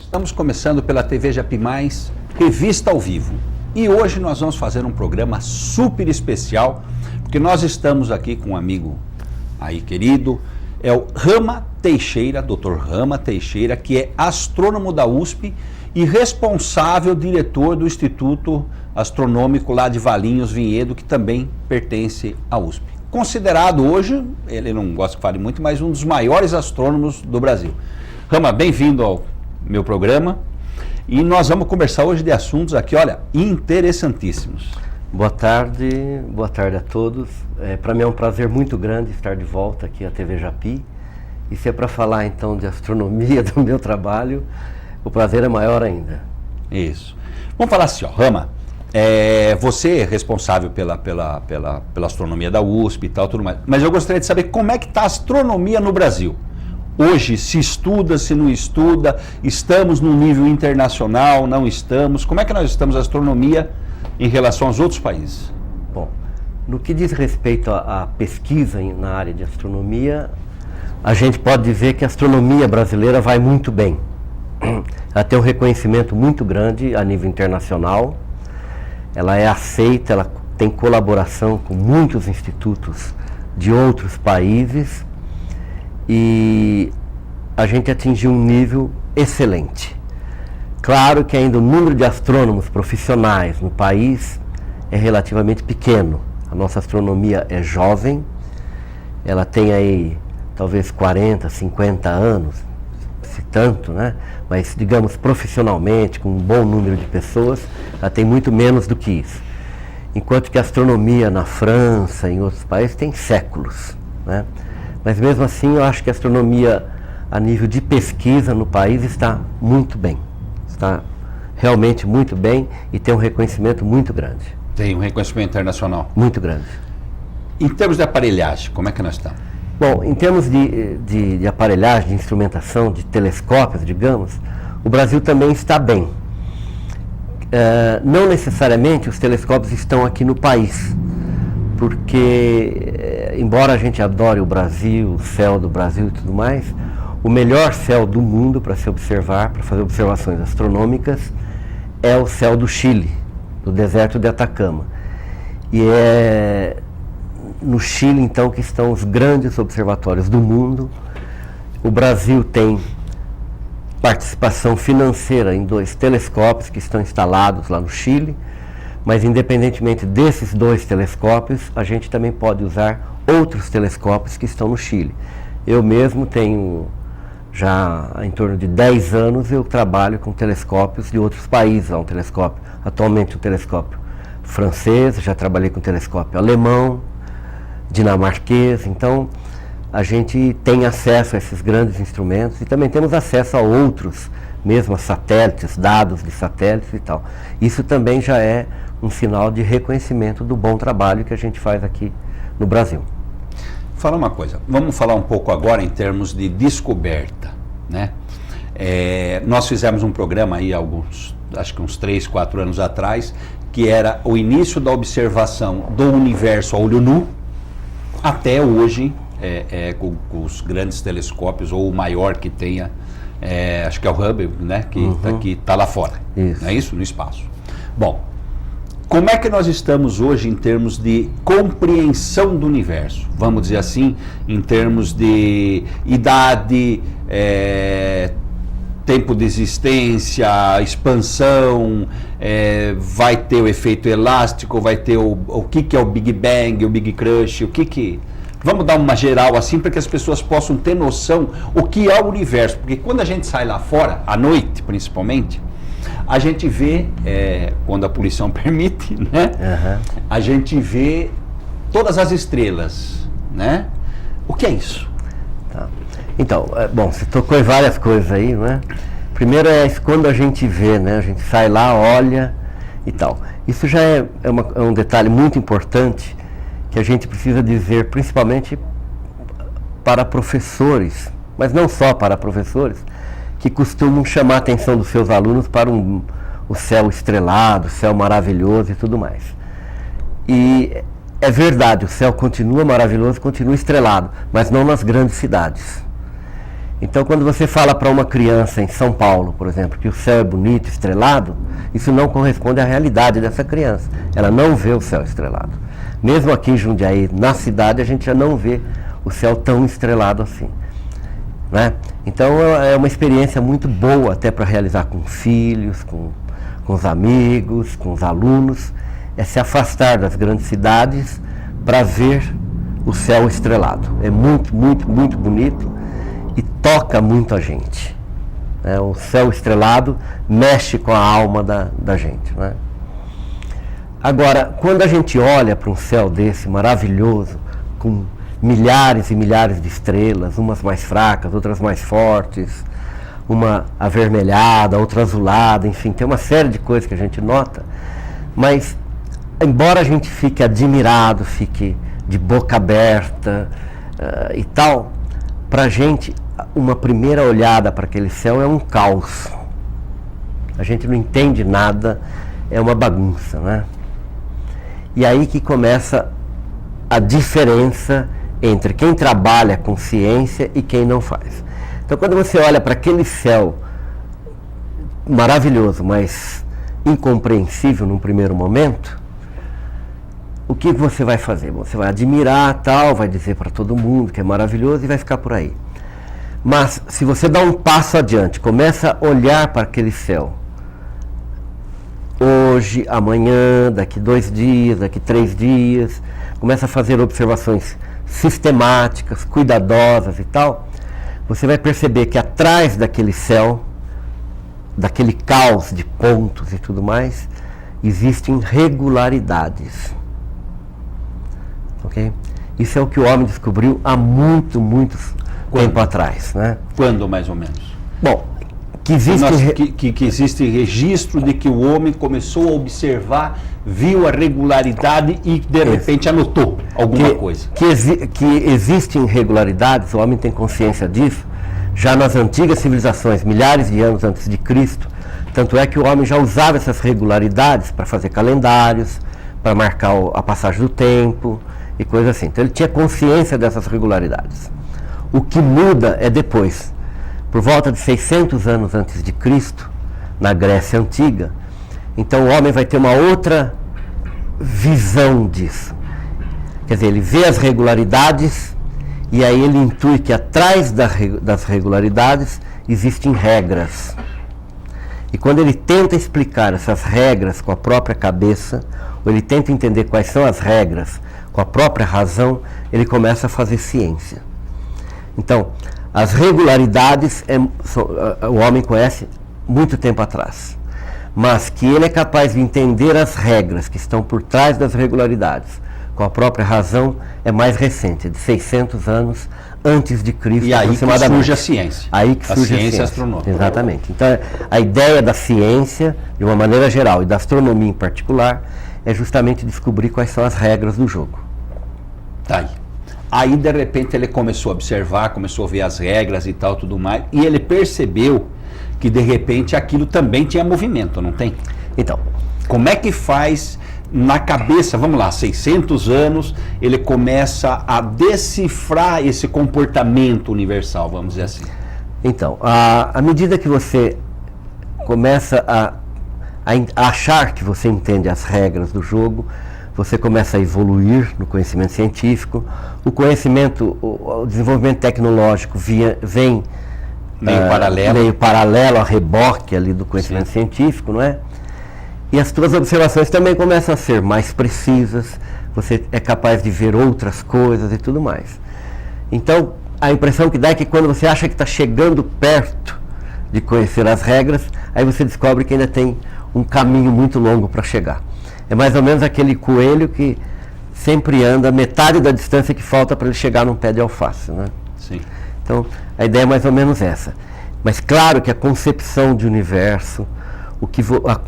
Estamos começando pela TV Japi Mais, revista ao vivo. E hoje nós vamos fazer um programa super especial, porque nós estamos aqui com um amigo aí querido, é o Rama Teixeira, Dr. Rama Teixeira, que é astrônomo da USP e responsável diretor do Instituto Astronômico lá de Valinhos, Vinhedo, que também pertence à USP. Considerado hoje, ele não gosta que fale muito, mas um dos maiores astrônomos do Brasil. Rama, bem-vindo ao meu programa. E nós vamos conversar hoje de assuntos aqui, olha, interessantíssimos. Boa tarde a todos. Para mim é um prazer muito grande estar de volta aqui à TV Japi. E se é para falar então de astronomia do meu trabalho, o prazer é maior ainda. Isso. Vamos falar assim, ó, Rama, você é responsável pela astronomia da USP e tal, tudo mais. Mas eu gostaria de saber como é que está a astronomia no Brasil. Hoje, se estuda, se não estuda, estamos num nível internacional, não estamos? Como é que nós estamos a astronomia em relação aos outros países? Bom, no que diz respeito à pesquisa na área de astronomia, a gente pode dizer que a astronomia brasileira vai muito bem. Ela tem um reconhecimento muito grande a nível internacional, ela é aceita, ela tem colaboração com muitos institutos de outros países e a gente atingiu um nível excelente. Claro que ainda o número de astrônomos profissionais no país é relativamente pequeno. A nossa astronomia é jovem, ela tem aí talvez 40, 50 anos, se tanto, né? Mas digamos profissionalmente, com um bom número de pessoas, ela tem muito menos do que isso. Enquanto que a astronomia na França, em outros países, tem séculos, né? Mas mesmo assim eu acho que a astronomia a nível de pesquisa no país está muito bem. Está realmente muito bem e tem um reconhecimento muito grande. Tem um reconhecimento internacional? Muito grande. Em termos de aparelhagem, como é que nós estamos? Bom, em termos de aparelhagem, de instrumentação, de telescópios, digamos, o Brasil também está bem. Não necessariamente os telescópios estão aqui no país, porque, embora a gente adore o Brasil, o céu do Brasil e tudo mais, o melhor céu do mundo para se observar, para fazer observações astronômicas, é o céu do Chile, do deserto de Atacama. E é no Chile, então, que estão os grandes observatórios do mundo. O Brasil tem participação financeira em 2 telescópios que estão instalados lá no Chile, mas independentemente desses 2 telescópios, a gente também pode usar outros telescópios que estão no Chile. Eu mesmo tenho, já em torno de 10 anos, eu trabalho com telescópios de outros países. Atualmente um telescópio francês, já trabalhei com telescópio alemão, dinamarquês. Então a gente tem acesso a esses grandes instrumentos e também temos acesso a outros, mesmo a satélites, dados de satélites e tal. Isso também já é um sinal de reconhecimento do bom trabalho que a gente faz aqui no Brasil. Fala uma coisa, vamos falar um pouco agora em termos de descoberta, né? Nós fizemos um programa aí acho que uns 3, 4 anos atrás, que era o início da observação do universo a olho nu, até hoje, com os grandes telescópios, ou o maior que tenha, acho que é o Hubble, né? Que está lá fora, isso. Não é isso? No espaço. Bom, como é que nós estamos hoje em termos de compreensão do universo? Vamos dizer assim, em termos de idade, tempo de existência, expansão, vai ter o efeito elástico, vai ter o que é o Big Bang, o Big Crunch, Vamos dar uma geral assim para que as pessoas possam ter noção o que é o universo. Porque quando a gente sai lá fora, à noite principalmente, a gente vê, quando a poluição permite, né? Uhum. A gente vê todas as estrelas, né? O que é isso? Tá. Então, bom, você tocou em várias coisas aí, né? Primeiro é quando a gente vê, né? A gente sai lá, olha e tal. Isso já é um detalhe muito importante que a gente precisa dizer, principalmente para professores, mas não só para professores, que costumam chamar a atenção dos seus alunos para o céu estrelado, o céu maravilhoso e tudo mais. E é verdade, o céu continua maravilhoso, continua estrelado, mas não nas grandes cidades. Então, quando você fala para uma criança em São Paulo, por exemplo, que o céu é bonito, estrelado, isso não corresponde à realidade dessa criança. Ela não vê o céu estrelado. Mesmo aqui em Jundiaí, na cidade, a gente já não vê o céu tão estrelado assim, né? Então, é uma experiência muito boa até para realizar com filhos, com os amigos, com os alunos, é se afastar das grandes cidades para ver o céu estrelado. É muito, muito, muito bonito e toca muito a gente. O céu estrelado mexe com a alma da gente, né? Agora, quando a gente olha para um céu desse maravilhoso, com milhares e milhares de estrelas, umas mais fracas, outras mais fortes, uma avermelhada, outra azulada, enfim, tem uma série de coisas que a gente nota, mas embora a gente fique admirado, fique de boca aberta e tal, para a gente, uma primeira olhada para aquele céu é um caos. A gente não entende nada, é uma bagunça, né? E aí que começa a diferença entre quem trabalha com ciência e quem não faz. Então, quando você olha para aquele céu maravilhoso, mas incompreensível num primeiro momento, o que você vai fazer? Você vai admirar, tal, vai dizer para todo mundo que é maravilhoso e vai ficar por aí. Mas, se você dá um passo adiante, começa a olhar para aquele céu, hoje, amanhã, daqui 2 dias, daqui 3 dias, começa a fazer observações sistemáticas, cuidadosas e tal, você vai perceber que atrás daquele céu, daquele caos de pontos e tudo mais, existem regularidades. Ok? Isso é o que o homem descobriu há muito tempo atrás, né? Quando, mais ou menos? Bom, que existe registro de que o homem começou a observar, viu a regularidade e de repente anotou alguma coisa. Que existem irregularidades, o homem tem consciência disso, já nas antigas civilizações, milhares de anos antes de Cristo. Tanto é que o homem já usava essas regularidades para fazer calendários, para marcar a passagem do tempo e coisas assim. Então ele tinha consciência dessas regularidades. O que muda é depois. Por volta de 600 anos antes de Cristo, na Grécia Antiga, então o homem vai ter uma outra visão disso. Quer dizer, ele vê as regularidades e aí ele intui que atrás das regularidades existem regras. E quando ele tenta explicar essas regras com a própria cabeça, ou ele tenta entender quais são as regras com a própria razão, ele começa a fazer ciência. Então, as regularidades o homem conhece muito tempo atrás, mas que ele é capaz de entender as regras que estão por trás das regularidades com a própria razão é mais recente, de 600 anos antes de Cristo. E aí que surge a ciência. Aí que surge a ciência astronômica. Exatamente. Então, a ideia da ciência, de uma maneira geral, e da astronomia em particular, é justamente descobrir quais são as regras do jogo. Tá aí. Aí, de repente, ele começou a observar, começou a ver as regras e tal, tudo mais, e ele percebeu que, de repente, aquilo também tinha movimento, não tem? Então, como é que faz na cabeça, vamos lá, 600 anos, ele começa a decifrar esse comportamento universal, vamos dizer assim? Então, à medida que você começa a achar que você entende as regras do jogo, você começa a evoluir no conhecimento científico, o conhecimento, o desenvolvimento tecnológico vem meio paralelo, a reboque ali do conhecimento científico, não é? E as suas observações também começam a ser mais precisas, você é capaz de ver outras coisas e tudo mais. Então, a impressão que dá é que quando você acha que está chegando perto de conhecer as regras, aí você descobre que ainda tem um caminho muito longo para chegar. É mais ou menos aquele coelho que sempre anda metade da distância que falta para ele chegar num pé de alface, né? Sim. Então, a ideia é mais ou menos essa. Mas claro que a concepção de universo,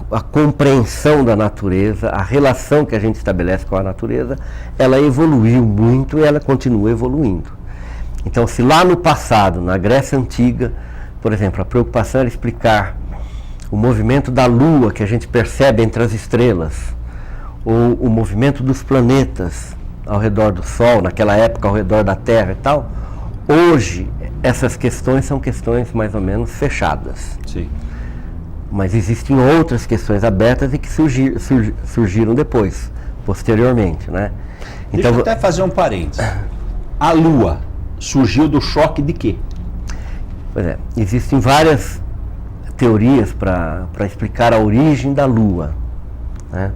a compreensão da natureza, a relação que a gente estabelece com a natureza, ela evoluiu muito e ela continua evoluindo. Então, se lá no passado, na Grécia Antiga, por exemplo, a preocupação era explicar o movimento da Lua que a gente percebe entre as estrelas, ou o movimento dos planetas ao redor do Sol, naquela época ao redor da Terra e tal, hoje essas questões são questões mais ou menos fechadas. Sim. Mas existem outras questões abertas e que surgiram depois, posteriormente, né? Deixa eu até fazer um parênteses. A Lua surgiu do choque de quê? Pois é, existem várias teorias para explicar a origem da Lua, né?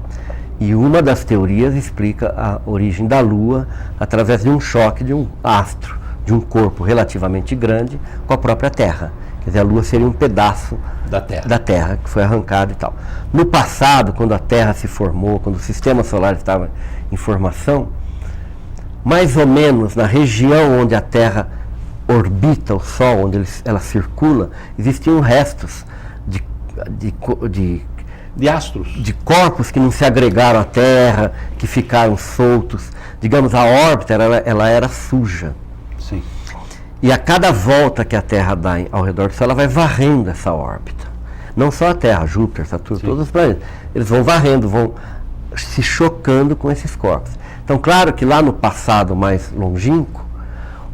E uma das teorias explica a origem da Lua através de um choque de um astro, de um corpo relativamente grande com a própria Terra. Quer dizer, a Lua seria um pedaço da Terra que foi arrancado e tal. No passado, quando a Terra se formou, quando o sistema solar estava em formação, mais ou menos na região onde a Terra orbita o Sol, onde ela circula, existiam restos de astros, de corpos que não se agregaram à Terra, que ficaram soltos. Digamos, a órbita ela era suja. Sim. E a cada volta que a Terra dá ao redor do Sol, ela vai varrendo essa órbita. Não só a Terra, Júpiter, Saturno, Sim. todos os planetas. Eles vão varrendo, vão se chocando com esses corpos. Então, claro que lá no passado mais longínquo,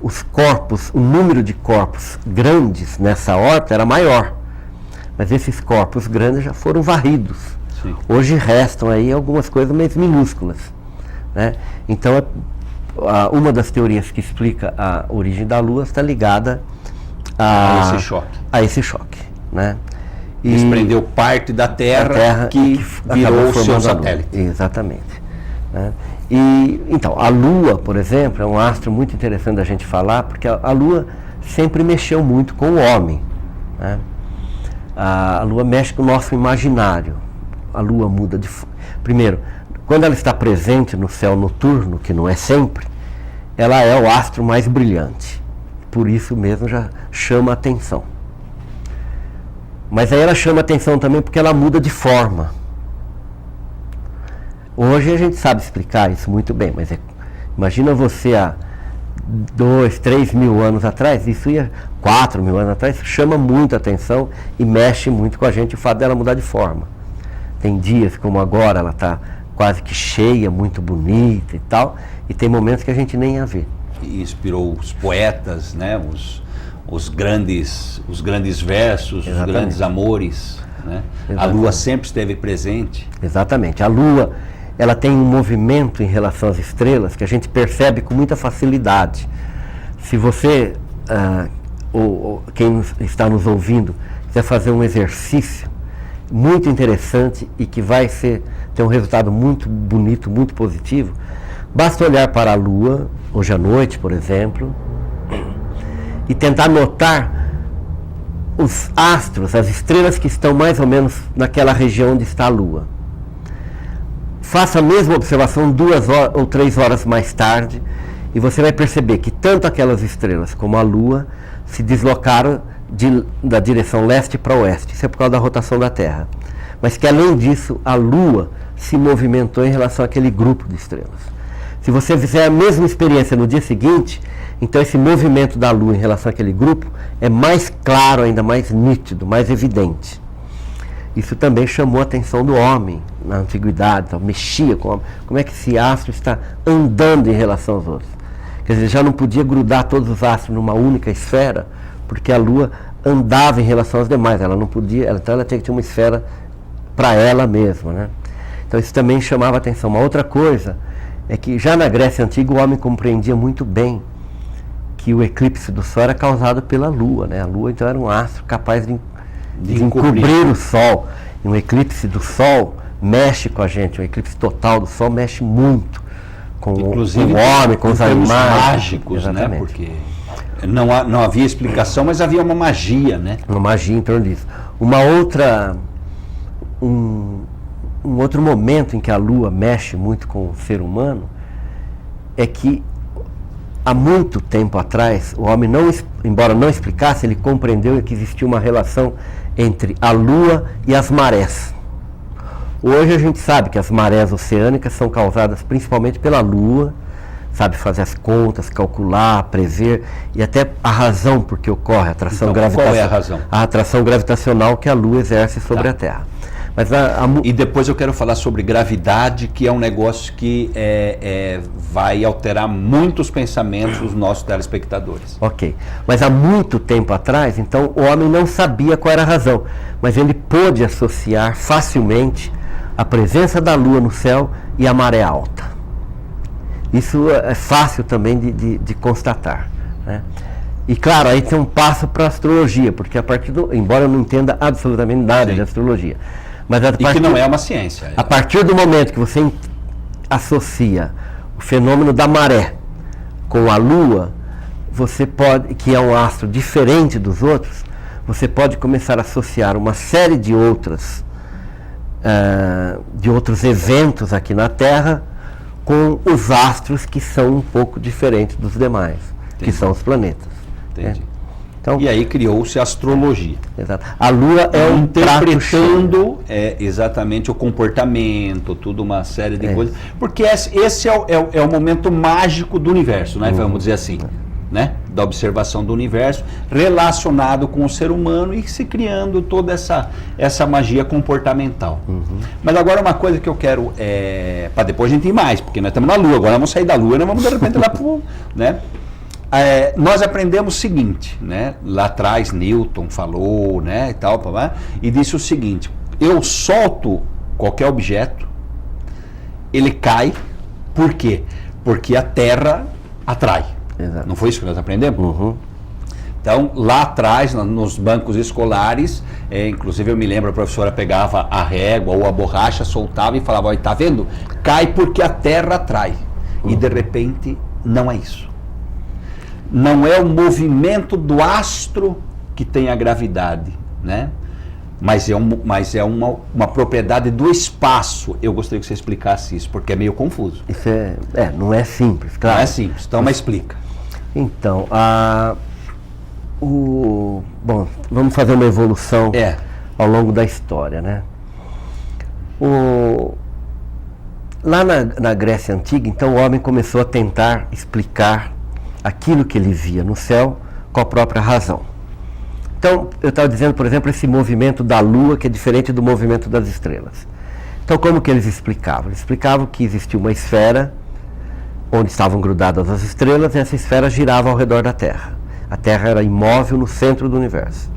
os corpos, o número de corpos grandes nessa órbita era maior. Mas esses corpos grandes já foram varridos. Sim. Hoje restam aí algumas coisas mais minúsculas, né? Então, uma das teorias que explica a origem da Lua está ligada a esse choque, né? E desprendeu parte da Terra que virou o seu satélite. Exatamente, né? E então, a Lua, por exemplo, é um astro muito interessante da gente falar, porque a Lua sempre mexeu muito com o homem, né? A Lua mexe com o nosso imaginário. A Lua muda de... Primeiro, quando ela está presente no céu noturno, que não é sempre, ela é o astro mais brilhante. Por isso mesmo já chama a atenção. Mas aí ela chama a atenção também porque ela muda de forma. Hoje a gente sabe explicar isso muito bem, mas imagina você há 2, 3 mil anos atrás, 4 mil anos atrás, chama muito a atenção e mexe muito com a gente o fato dela mudar de forma. Tem dias como agora, ela está quase que cheia, muito bonita e tal, e tem momentos que a gente nem a vê. E inspirou os poetas, né? os grandes versos, Exatamente. Os grandes amores, né? A Lua sempre esteve presente. Exatamente. A Lua, ela tem um movimento em relação às estrelas que a gente percebe com muita facilidade. Se você, ou quem está nos ouvindo, quiser fazer um exercício muito interessante e que vai ter um resultado muito bonito, muito positivo, basta olhar para a Lua, hoje à noite, por exemplo, e tentar notar os astros, as estrelas que estão mais ou menos naquela região onde está a Lua. Faça a mesma observação 2 horas ou 3 horas mais tarde e você vai perceber que tanto aquelas estrelas como a Lua se deslocaram da direção leste para oeste. Isso é por causa da rotação da Terra. Mas que além disso, a Lua se movimentou em relação àquele grupo de estrelas. Se você fizer a mesma experiência no dia seguinte, então esse movimento da Lua em relação àquele grupo é mais claro, ainda mais nítido, mais evidente. Isso também chamou a atenção do homem na antiguidade, então, mexia com o homem. Como é que esse astro está andando em relação aos outros? Quer dizer, já não podia grudar todos os astros numa única esfera, porque a Lua andava em relação aos demais, ela não podia, então ela tinha que ter uma esfera para ela mesma, né? Então isso também chamava a atenção. Uma outra coisa é que já na Grécia Antiga o homem compreendia muito bem que o eclipse do Sol era causado pela Lua, né? A Lua então era um astro capaz de encobrir o Sol. E um eclipse do Sol mexe com a gente, um eclipse total do Sol mexe muito com o homem, com os animais. Mágicos, exatamente, né? Porque não havia explicação, mas havia uma magia, né? Uma magia em torno disso. Um outro momento em que a Lua mexe muito com o ser humano é que há muito tempo atrás, o homem, embora não explicasse, ele compreendeu que existia uma relação entre a Lua e as marés. Hoje a gente sabe que as marés oceânicas são causadas principalmente pela Lua, sabe fazer as contas, calcular, prever, e até a razão por que ocorre a atração gravitacional. Qual é a razão? A atração gravitacional que a Lua exerce sobre a Terra. Mas E depois eu quero falar sobre gravidade, que é um negócio que vai alterar muitos pensamentos dos nossos telespectadores. Ok. Mas há muito tempo atrás, então, o homem não sabia qual era a razão, mas ele pôde associar facilmente a presença da Lua no céu e a maré alta. Isso é fácil também de constatar, né? E claro, aí tem um passo para a astrologia, porque embora eu não entenda absolutamente nada de astrologia, mas que não é uma ciência. A partir do momento que você associa o fenômeno da maré com a Lua, você pode, que é um astro diferente dos outros, você pode começar a associar uma série de outros eventos aqui na Terra com os astros que são um pouco diferentes dos demais, que são os planetas. Entendi. Então, e aí criou-se a astrologia. Exato. A Lua é um interpretando exatamente o comportamento, tudo uma série de coisas. Porque esse é o momento mágico do universo, né? Vamos dizer assim, né? Da observação do universo relacionado com o ser humano e se criando toda essa magia comportamental. Mas agora uma coisa que eu quero para depois a gente ir mais, porque nós estamos na Lua, agora vamos sair da Lua e nós vamos de repente lá pro, né? Nós aprendemos o seguinte, né? Lá atrás Newton falou, né, e tal, e disse o seguinte: eu solto qualquer objeto, ele cai, por quê? Porque a Terra atrai. Exato. Não foi isso que nós aprendemos? Então, lá atrás, nos bancos escolares, inclusive eu me lembro, a professora pegava a régua ou a borracha, soltava e falava: olha, tá vendo? Cai porque a Terra atrai. E de repente, não é isso. Não é o movimento do astro que tem a gravidade, né? Mas é uma propriedade do espaço. Eu gostaria que você explicasse isso, porque é meio confuso. Isso não é simples, claro. Não é simples, então mas explica. Então, bom, vamos fazer uma evolução ao longo da história, né? Lá na Grécia Antiga, então, o homem começou a tentar explicar aquilo que ele via no céu com a própria razão. Então, eu estava dizendo, por exemplo, esse movimento da Lua, que é diferente do movimento das estrelas. Então, como que eles explicavam? Eles explicavam que existia uma esfera onde estavam grudadas as estrelas e essa esfera girava ao redor da Terra. A Terra era imóvel no centro do universo.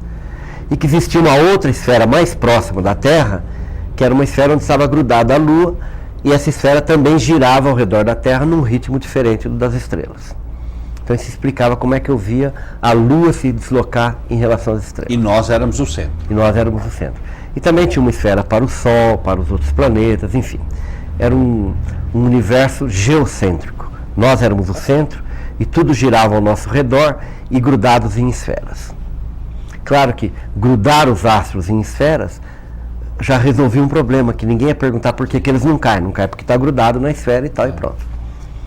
E que existia uma outra esfera mais próxima da Terra, que era uma esfera onde estava grudada a Lua, e essa esfera também girava ao redor da Terra num ritmo diferente do das estrelas. Então isso explicava como é que eu via a Lua se deslocar em relação às estrelas. E nós éramos o centro. E também tinha uma esfera para o Sol, para os outros planetas, enfim. Era um universo geocêntrico. Nós éramos o centro e tudo girava ao nosso redor e grudados em esferas. Claro que grudar os astros em esferas já resolvia um problema, que ninguém ia perguntar por que eles não caem. Não cai porque está grudado na esfera e tal, e pronto.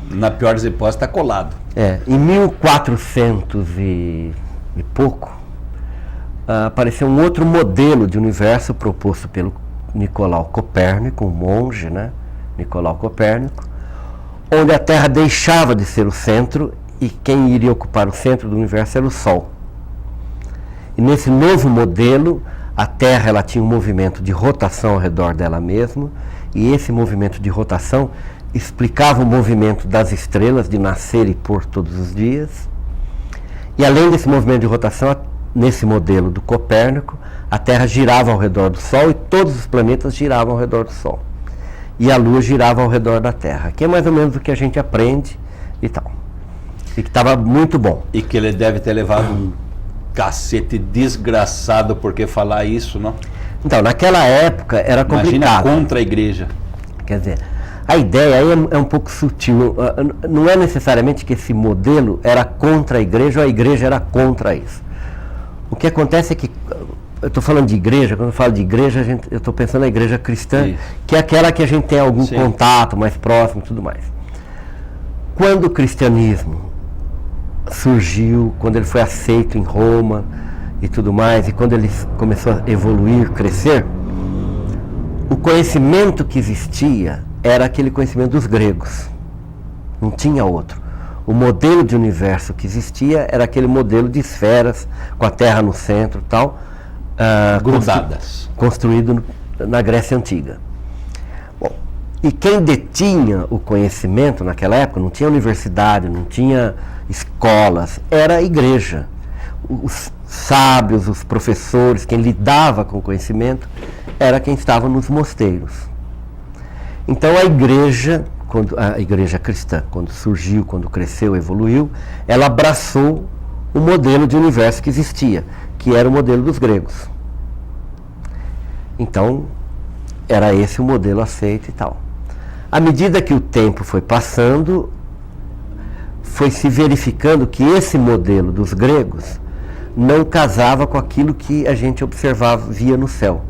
Na pior das hipóteses, está colado. Em 1400 e pouco, apareceu um outro modelo de universo proposto pelo Nicolau Copérnico, um monge, né? Nicolau Copérnico, onde a Terra deixava de ser o centro e quem iria ocupar o centro do universo era o Sol. E nesse novo modelo, a Terra ela tinha um movimento de rotação ao redor dela mesma, e esse movimento de rotação explicava o movimento das estrelas de nascer e pôr todos os dias. E além desse movimento de rotação, nesse modelo do Copérnico, a Terra girava ao redor do Sol e todos os planetas giravam ao redor do Sol. E a Lua girava ao redor da Terra, que é mais ou menos o que a gente aprende e tal. E que estava muito bom. E que ele deve ter levado um cacete desgraçado porque falar isso, não? Então, naquela época era complicado. Imagina contra a igreja. Quer dizer, a ideia aí é um pouco sutil. Não é necessariamente que esse modelo era contra a igreja ou a igreja era contra isso. O que acontece é que, eu estou falando de igreja, quando eu falo de igreja, eu estou pensando na igreja cristã, que é aquela que a gente tem algum contato mais próximo e tudo mais. Quando o cristianismo surgiu, quando ele foi aceito em Roma e tudo mais, e quando ele começou a evoluir, crescer, o conhecimento que existia era aquele conhecimento dos gregos, não tinha outro. O modelo de universo que existia era aquele modelo de esferas, com a Terra no centro e tal, grudadas, construído na Grécia Antiga. Bom, e quem detinha o conhecimento naquela época, não tinha universidade, não tinha escolas, era a igreja. Os sábios, os professores, quem lidava com o conhecimento, era quem estava nos mosteiros. Então a igreja cristã, quando surgiu, quando cresceu, evoluiu, ela abraçou o modelo de universo que existia, que era o modelo dos gregos. Então, era esse o modelo aceito e tal. À medida que o tempo foi passando, foi se verificando que esse modelo dos gregos não casava com aquilo que a gente observava, via no céu.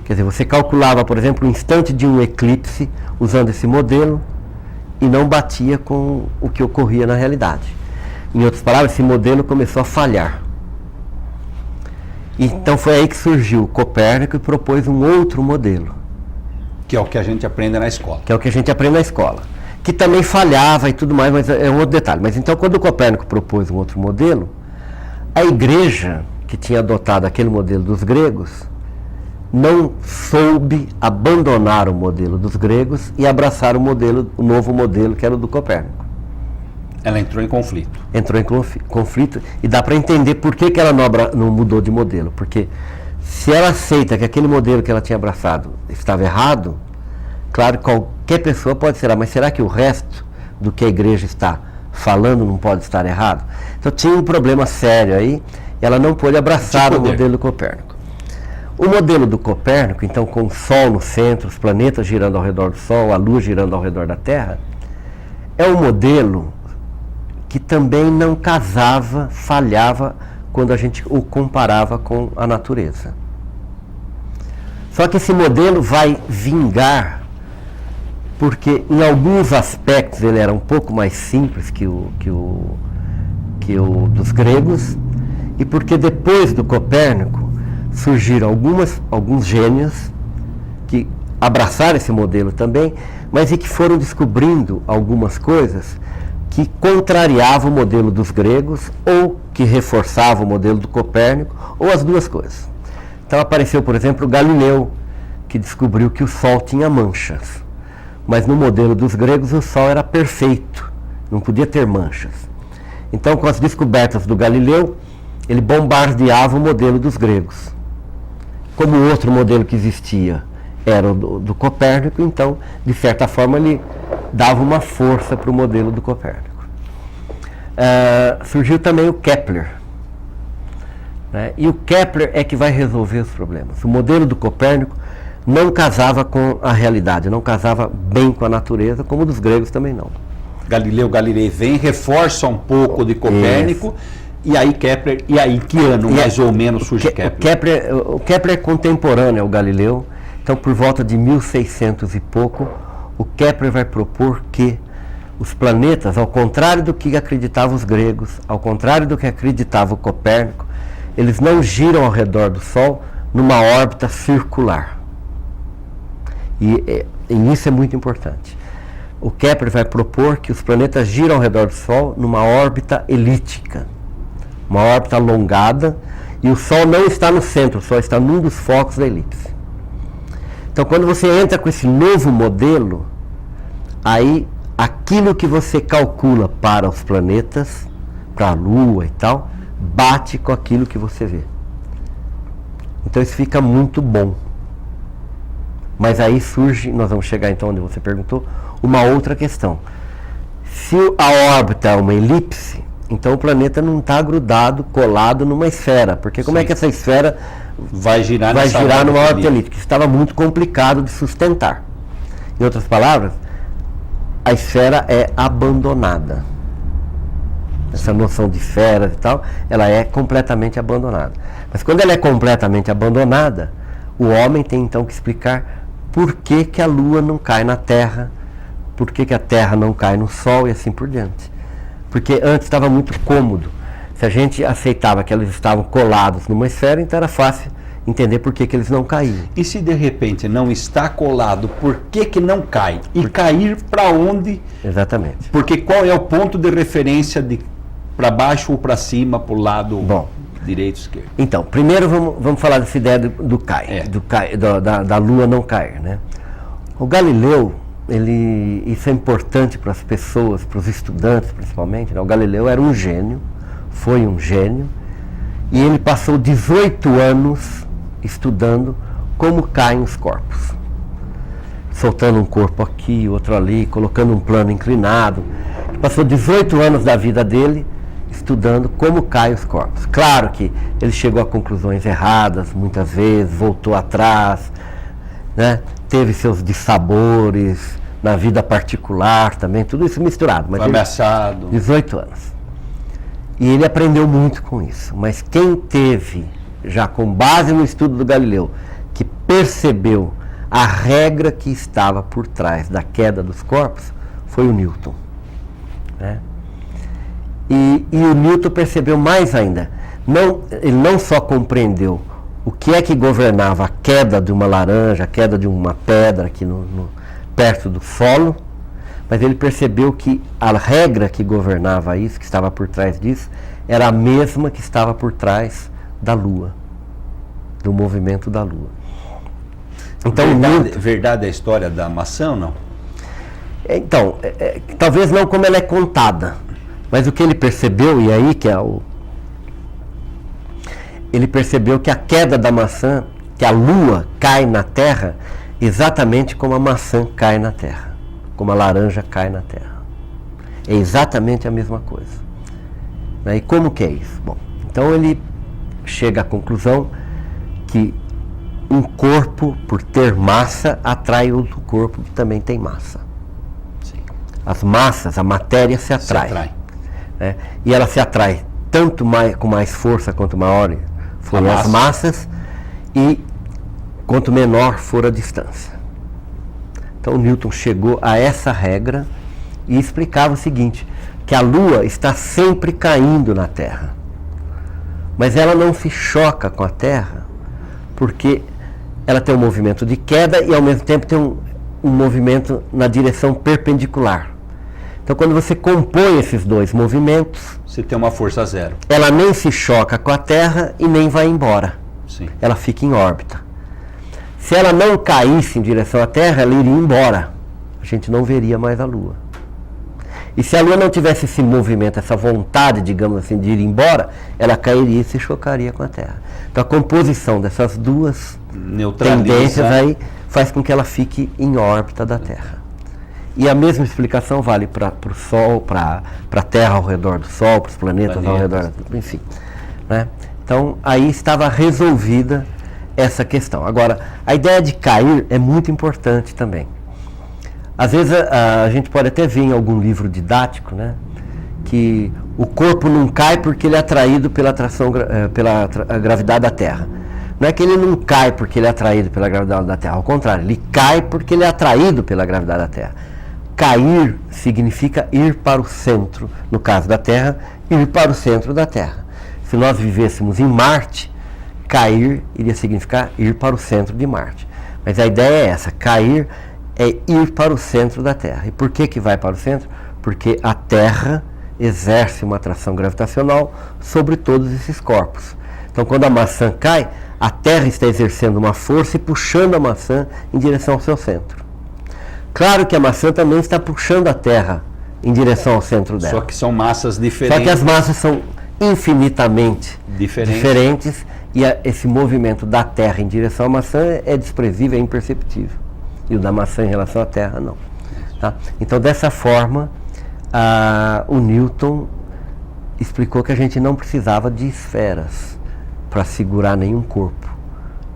Quer dizer, você calculava, por exemplo, o instante de um eclipse usando esse modelo e não batia com o que ocorria na realidade. Em outras palavras, esse modelo começou a falhar. Então foi aí que surgiu Copérnico e propôs um outro modelo. Que é o que a gente aprende na escola. Que é o que a gente aprende na escola. Que também falhava e tudo mais, mas é um outro detalhe. Mas então, quando o Copérnico propôs um outro modelo, a igreja, que tinha adotado aquele modelo dos gregos, não soube abandonar o modelo dos gregos e abraçar o novo modelo, que era o do Copérnico. Ela entrou em conflito. Entrou em conflito, e dá para entender por que ela não mudou de modelo. Porque se ela aceita que aquele modelo que ela tinha abraçado estava errado, claro, qualquer pessoa pode ser, mas será que o resto do que a igreja está falando não pode estar errado? Então tinha um problema sério aí, e ela não pôde abraçar o modelo do Copérnico. O modelo do Copérnico, então, com o Sol no centro, os planetas girando ao redor do Sol, a Lua girando ao redor da Terra, é um modelo que também não casava, falhava quando a gente o comparava com a natureza. Só que esse modelo vai vingar, porque em alguns aspectos ele era um pouco mais simples que o dos gregos, e porque depois do Copérnico surgiram alguns gênios que abraçaram esse modelo também, mas e que foram descobrindo algumas coisas que contrariavam o modelo dos gregos, ou que reforçavam o modelo do Copérnico, ou as duas coisas. Então apareceu, por exemplo, o Galileu, que descobriu que o Sol tinha manchas. Mas no modelo dos gregos o Sol era perfeito, não podia ter manchas. Então, com as descobertas do Galileu, ele bombardeava o modelo dos gregos. Como o outro modelo que existia era o do Copérnico, então, de certa forma, ele dava uma força para o modelo do Copérnico. Surgiu também o Kepler, né? E o Kepler é que vai resolver os problemas. O modelo do Copérnico não casava com a realidade, não casava bem com a natureza, como o dos gregos também não. Galileu Galilei vem, reforça um pouco de Copérnico, e aí Kepler, e aí que ano mais ou menos surge Kepler? O Kepler é contemporâneo ao Galileu, então por volta de 1600 e pouco, o Kepler vai propor que os planetas, ao contrário do que acreditavam os gregos, ao contrário do que acreditava o Copérnico, eles não giram ao redor do Sol numa órbita circular. E isso é muito importante. O Kepler vai propor que os planetas giram ao redor do Sol numa órbita elíptica, uma órbita alongada, e o Sol não está no centro, o Sol está num dos focos da elipse. Então, quando você entra com esse novo modelo, aí aquilo que você calcula para os planetas, para a Lua e tal, bate com aquilo que você vê. Então isso fica muito bom. Mas aí surge, nós vamos chegar então onde você perguntou, uma outra questão. Se a órbita é uma elipse, então o planeta não está grudado, colado numa esfera, porque como é que essa esfera vai girar numa órbita elíptica? Estava muito complicado de sustentar. Em outras palavras, a esfera é abandonada. Essa noção de esfera e tal, ela é completamente abandonada. Mas quando ela é completamente abandonada, o homem tem então que explicar por que que a Lua não cai na Terra, por que que a Terra não cai no Sol e assim por diante. Porque antes estava muito cômodo. Se a gente aceitava que eles estavam colados numa esfera, então era fácil entender por que que eles não caíam. E se de repente não está colado, por que que não cai? E cair para onde? Exatamente. Porque qual é o ponto de referência de para baixo ou para cima, para o lado? Bom, direito e esquerdo. Então, primeiro vamos falar dessa ideia da Lua não cair, né? O Galileu, isso é importante para as pessoas, para os estudantes principalmente, né? O Galileu era um gênio, foi um gênio, e ele passou 18 anos estudando como caem os corpos. Soltando um corpo aqui, outro ali, colocando um plano inclinado. Ele passou 18 anos da vida dele estudando como caem os corpos. Claro que ele chegou a conclusões erradas muitas vezes, voltou atrás, né? Teve seus dissabores na vida particular também, tudo isso misturado. Mas foi ameaçado. 18 anos. E ele aprendeu muito com isso. Mas quem teve, já com base no estudo do Galileu, que percebeu a regra que estava por trás da queda dos corpos, foi o Newton, né? E o Newton percebeu mais ainda. Ele não só compreendeu o que é que governava a queda de uma laranja, a queda de uma pedra aqui perto do solo, mas ele percebeu que a regra que governava isso, que estava por trás disso, era a mesma que estava por trás da Lua, do movimento da Lua. Então, verdade é a história da maçã ou não? Então, talvez não como ela é contada, mas o que ele percebeu, e aí que é ele percebeu que a queda da maçã, que a Lua cai na Terra, exatamente como a maçã cai na Terra, como a laranja cai na Terra. É exatamente a mesma coisa. E como que é isso? Bom, então ele chega à conclusão que um corpo, por ter massa, atrai outro corpo que também tem massa. Sim. As massas, a matéria se atrai. Né? E ela se atrai tanto com mais força quanto maior forem as massas e quanto menor for a distância. Então Newton chegou a essa regra e explicava o seguinte, que a Lua está sempre caindo na Terra, mas ela não se choca com a Terra porque ela tem um movimento de queda e ao mesmo tempo tem um movimento na direção perpendicular. Então quando você compõe esses dois movimentos, você tem uma força zero. Ela nem se choca com a Terra e nem vai embora. Sim. Ela fica em órbita. Se ela não caísse em direção à Terra, ela iria embora. A gente não veria mais a Lua. E se a Lua não tivesse esse movimento, essa vontade, digamos assim, de ir embora, ela cairia e se chocaria com a Terra. Então a composição dessas duas tendências aí faz com que ela fique em órbita da Terra. E a mesma explicação vale para o Sol, para a Terra ao redor do Sol, para os planetas ao redor da Terra, enfim. Né? Então aí estava resolvida essa questão. Agora, a ideia de cair é muito importante também. Às vezes a gente pode até ver em algum livro didático, né, que o corpo não cai porque ele é atraído pela gravidade da Terra. Não é que ele não cai porque ele é atraído pela gravidade da Terra, ao contrário, ele cai porque ele é atraído pela gravidade da Terra. Cair significa ir para o centro, no caso da Terra, ir para o centro da Terra. Se nós vivêssemos em Marte, cair iria significar ir para o centro de Marte. Mas a ideia é essa, cair é ir para o centro da Terra. E por que vai para o centro? Porque a Terra exerce uma atração gravitacional sobre todos esses corpos. Então quando a maçã cai, a Terra está exercendo uma força e puxando a maçã em direção ao seu centro. Claro que a maçã também está puxando a Terra em direção ao centro dela. Só que são massas diferentes. Só que as massas são infinitamente diferentes e esse movimento da Terra em direção à maçã é desprezível, é imperceptível. E o da maçã em relação à Terra, não. Tá? Então, dessa forma, o Newton explicou que a gente não precisava de esferas para segurar nenhum corpo.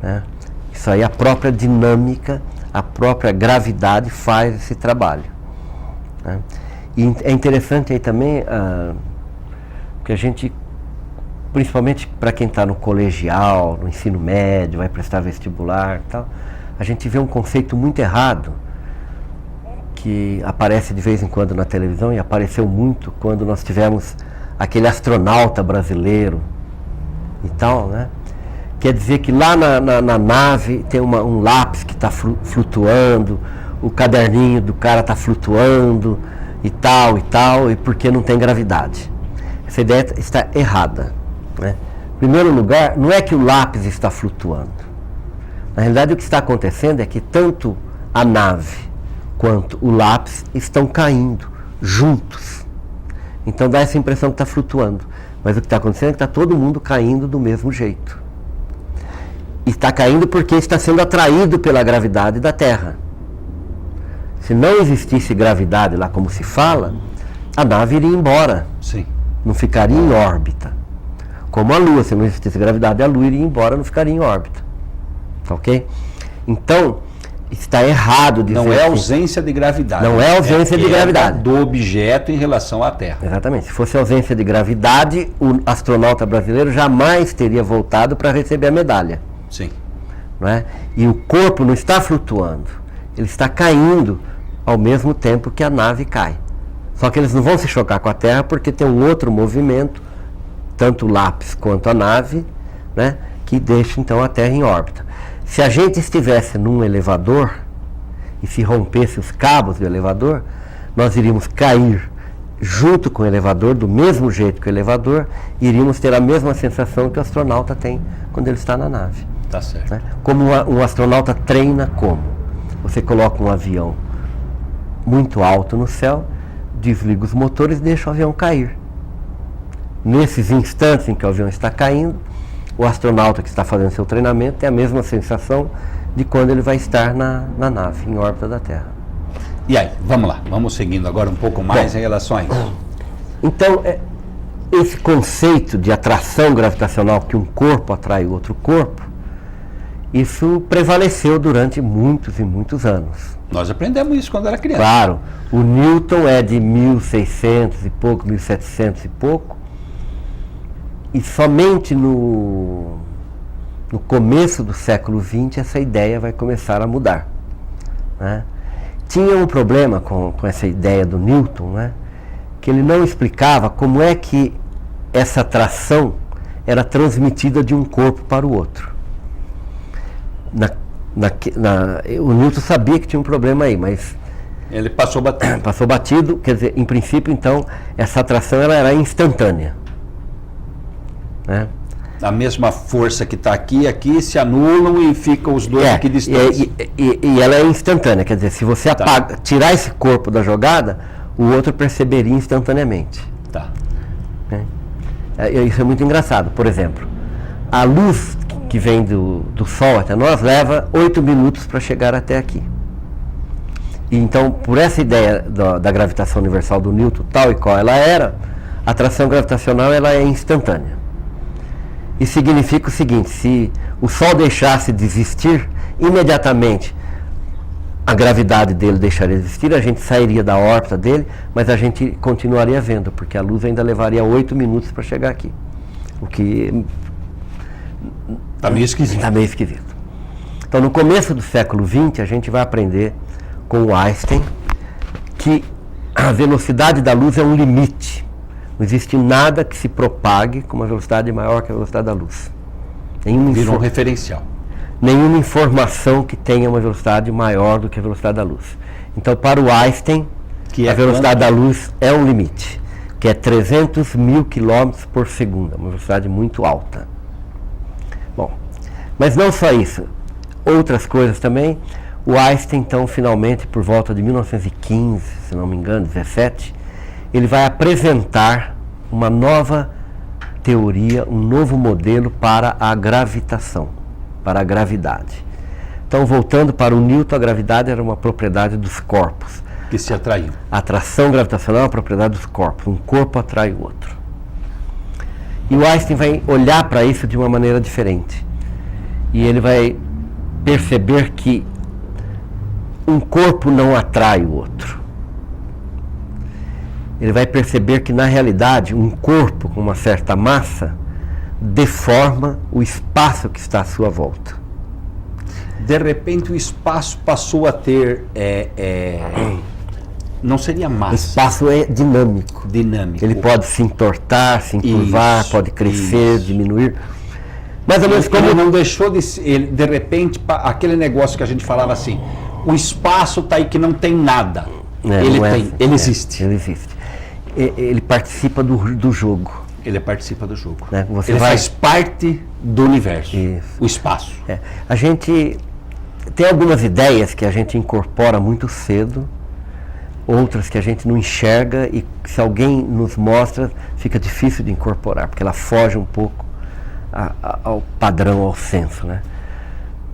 Né? Isso aí, a própria dinâmica, a própria gravidade faz esse trabalho. Né? E é interessante aí também que a gente, principalmente para quem está no colegial, no ensino médio, vai prestar vestibular e tal, a gente vê um conceito muito errado que aparece de vez em quando na televisão e apareceu muito quando nós tivemos aquele astronauta brasileiro e tal, né? Quer dizer que lá na nave tem um lápis que está flutuando, o caderninho do cara está flutuando e tal, e porque não tem gravidade. Essa ideia está errada, né? primeiro lugar, não é que o lápis está flutuando. Na realidade, o que está acontecendo é que tanto a nave quanto o lápis estão caindo juntos. Então dá essa impressão que está flutuando. Mas o que está acontecendo é que está todo mundo caindo do mesmo jeito. E está caindo porque está sendo atraído pela gravidade da Terra. Se não existisse gravidade lá como se fala, a nave iria embora. Sim. Não ficaria em órbita. Como a Lua, se não existisse gravidade, a Lua iria embora, não ficaria em órbita. Ok? Então, está errado dizer não é ausência de gravidade. Não é ausência de gravidade. Do objeto em relação à Terra. Exatamente. Se fosse ausência de gravidade, o astronauta brasileiro jamais teria voltado para receber a medalha. Sim. Não é? E o corpo não está flutuando. Ele está caindo ao mesmo tempo que a nave cai. Só que eles não vão se chocar com a Terra porque tem um outro movimento, tanto o lápis quanto a nave, né, que deixa então a Terra em órbita. Se a gente estivesse num elevador e se rompesse os cabos do elevador, nós iríamos cair junto com o elevador, do mesmo jeito que o elevador, e iríamos ter a mesma sensação que o astronauta tem quando ele está na nave. Tá certo. Né? Como um astronauta treina como? Você coloca um avião muito alto no céu, desliga os motores e deixa o avião cair. Nesses instantes em que o avião está caindo, o astronauta que está fazendo seu treinamento tem a mesma sensação de quando ele vai estar na nave, em órbita da Terra. E aí, vamos lá, vamos seguindo agora um pouco mais em relação a isso. Então, esse conceito de atração gravitacional, que um corpo atrai o outro corpo, isso prevaleceu durante muitos e muitos anos. Nós aprendemos isso quando era criança. Claro, o Newton é de 1600 e pouco, 1700 e pouco, e somente no começo do século XX essa ideia vai começar a mudar, né? Tinha um problema com essa ideia do Newton, né? Que ele não explicava como é que essa atração era transmitida de um corpo para o outro. O Newton sabia que tinha um problema aí, mas ele passou batido. Passou batido, quer dizer, em princípio, então, essa atração ela era instantânea, né? A mesma força que está aqui se anulam e ficam os dois aqui distantes. E ela é instantânea, quer dizer, se você tirar esse corpo da jogada, o outro perceberia instantaneamente. Tá. Isso é muito engraçado. Por exemplo, a luz que vem do Sol até nós leva 8 minutos para chegar até aqui. E então, por essa ideia da gravitação universal do Newton, tal e qual ela era, a atração gravitacional ela é instantânea. E significa o seguinte: se o Sol deixasse de existir, imediatamente a gravidade dele deixaria de existir, a gente sairia da órbita dele, mas a gente continuaria vendo, porque a luz ainda levaria 8 minutos para chegar aqui. O que está meio esquisito. Está meio esquisito. Então, no começo do século XX, a gente vai aprender com o Einstein que a velocidade da luz é um limite. Não existe nada que se propague com uma velocidade maior que a velocidade da luz. Virou um referencial. Nenhuma informação que tenha uma velocidade maior do que a velocidade da luz. Então, para o Einstein, a velocidade da luz é um limite, que é 300 mil quilômetros por segundo, uma velocidade muito alta. Bom, mas não só isso, outras coisas também. O Einstein, então, finalmente, por volta de 1915, se não me engano, 17, ele vai apresentar uma nova teoria, um novo modelo para a gravitação, para a gravidade. Então, voltando para o Newton, a gravidade era uma propriedade dos corpos. Que se atraiu. A atração gravitacional é uma propriedade dos corpos. Um corpo atrai o outro. E o Einstein vai olhar para isso de uma maneira diferente. E ele vai perceber que um corpo não atrai o outro. Ele vai perceber que, na realidade, um corpo com uma certa massa deforma o espaço que está à sua volta. De repente, o espaço passou a ter... não seria massa. O espaço é dinâmico. Ele pode se entortar, se encurvar, pode crescer, diminuir. Mais ou menos como... Ele não deixou de... de repente, aquele negócio que a gente falava assim, o espaço está aí que não tem nada. Ele existe. Ele existe. Ele participa do jogo. Ele participa do jogo. Né? Ele faz parte do universo, o espaço. A gente tem algumas ideias que a gente incorpora muito cedo, outras que a gente não enxerga e se alguém nos mostra, fica difícil de incorporar, porque ela foge um pouco ao padrão, ao senso, né?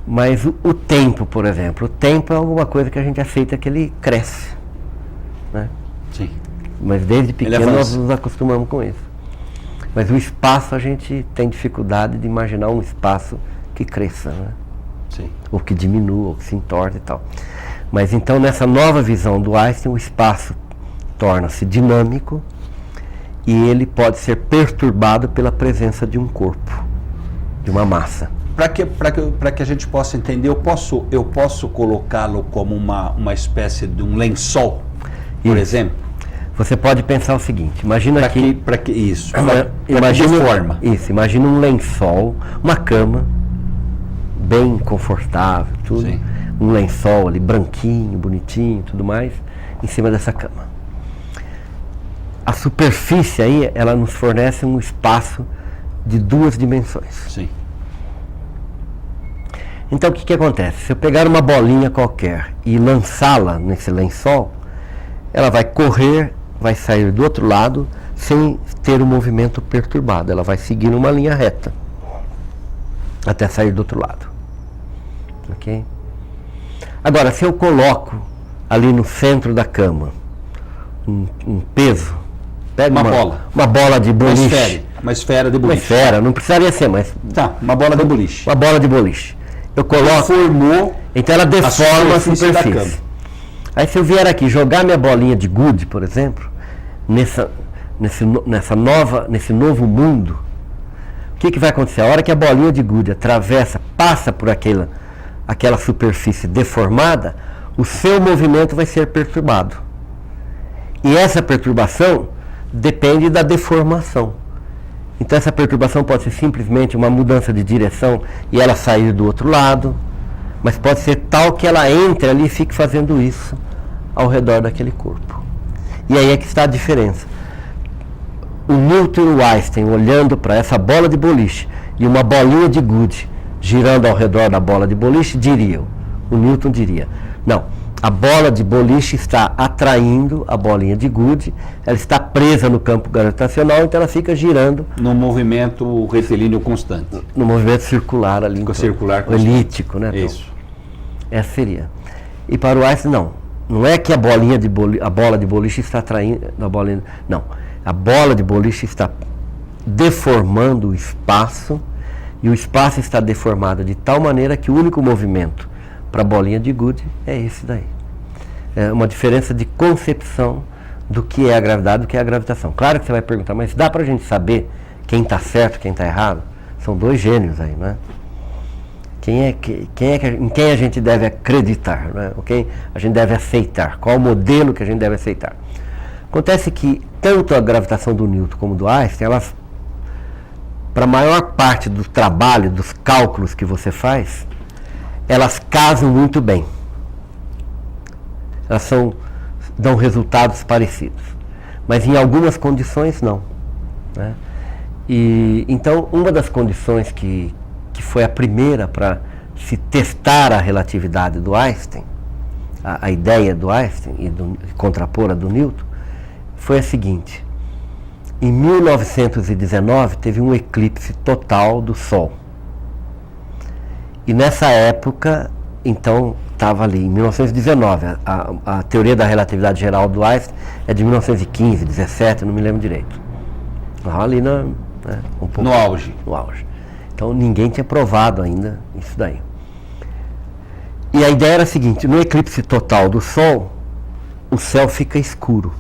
Mas o tempo, por exemplo, o tempo é alguma coisa que a gente aceita que ele cresce, né? Sim. Mas desde pequeno nós nos acostumamos com isso. Mas o espaço, a gente tem dificuldade de imaginar um espaço que cresça, né? Sim. Ou que diminua, ou que se entorne e tal. Mas então, nessa nova visão do Einstein, o espaço torna-se dinâmico e ele pode ser perturbado pela presença de um corpo, de uma massa. Para que a gente possa entender, eu posso colocá-lo como uma espécie de um lençol, por exemplo? Você pode pensar o seguinte, imagina imagina um lençol, uma cama, bem confortável, tudo. Sim. Um lençol ali, branquinho, bonitinho, tudo mais, em cima dessa cama. A superfície aí, ela nos fornece um espaço de 2 dimensões. Sim. Então o que acontece? Se eu pegar uma bolinha qualquer e lançá-la nesse lençol, ela vai correr, vai sair do outro lado sem ter o movimento perturbado. Ela vai seguir numa linha reta até sair do outro lado. Ok? Agora, se eu coloco ali no centro da cama um peso, pega uma bola de boliche. Uma esfera de boliche. Uma esfera, não precisaria ser, mas... Tá, uma bola de boliche. Uma bola de boliche. Eu coloco... Então ela deforma a superfície. Aí se eu vier aqui jogar minha bolinha de gude, por exemplo, nesse novo mundo, o que vai acontecer? A hora que a bolinha de gude atravessa, passa por aquela superfície deformada, o seu movimento vai ser perturbado. E essa perturbação depende da deformação. Então essa perturbação pode ser simplesmente uma mudança de direção e ela sair do outro lado, mas pode ser tal que ela entre ali e fique fazendo isso ao redor daquele corpo. E aí é que está a diferença. O Newton e o Einstein olhando para essa bola de boliche e uma bolinha de gude girando ao redor da bola de boliche, o Newton diria, não, a bola de boliche está atraindo a bolinha de gude, ela está presa no campo gravitacional, então ela fica girando. No movimento retilíneo constante. No movimento circular ali. Circular constante. Elíptico, né? Isso. Então, essa seria. E para o Einstein, não é que a bola de boliche está atraindo a bolinha. Não, a bola de boliche está deformando o espaço e o espaço está deformado de tal maneira que o único movimento para a bolinha de gude é esse daí. É uma diferença de concepção do que é a gravidade, do que é a gravitação. Claro que você vai perguntar, mas dá para a gente saber quem está certo, quem está errado? São 2 gênios aí, né? Em quem a gente deve acreditar, né? Quem a gente deve aceitar? Qual o modelo que a gente deve aceitar? Acontece que tanto a gravitação do Newton como do Einstein, elas, para a maior parte do trabalho, dos cálculos que você faz, elas casam muito bem. Elas dão resultados parecidos. Mas em algumas condições não, né? E então uma das condições que foi a primeira para se testar a relatividade do Einstein, a ideia do Einstein e contrapor a do Newton, foi a seguinte: em 1919 teve um eclipse total do Sol. E nessa época, então, estava ali, em 1919, a teoria da relatividade geral do Einstein é de 1915, 17, não me lembro direito. Estava ali um pouco, no auge. No auge. Então ninguém tinha provado ainda isso daí. E a ideia era a seguinte: no eclipse total do Sol, o céu fica escuro.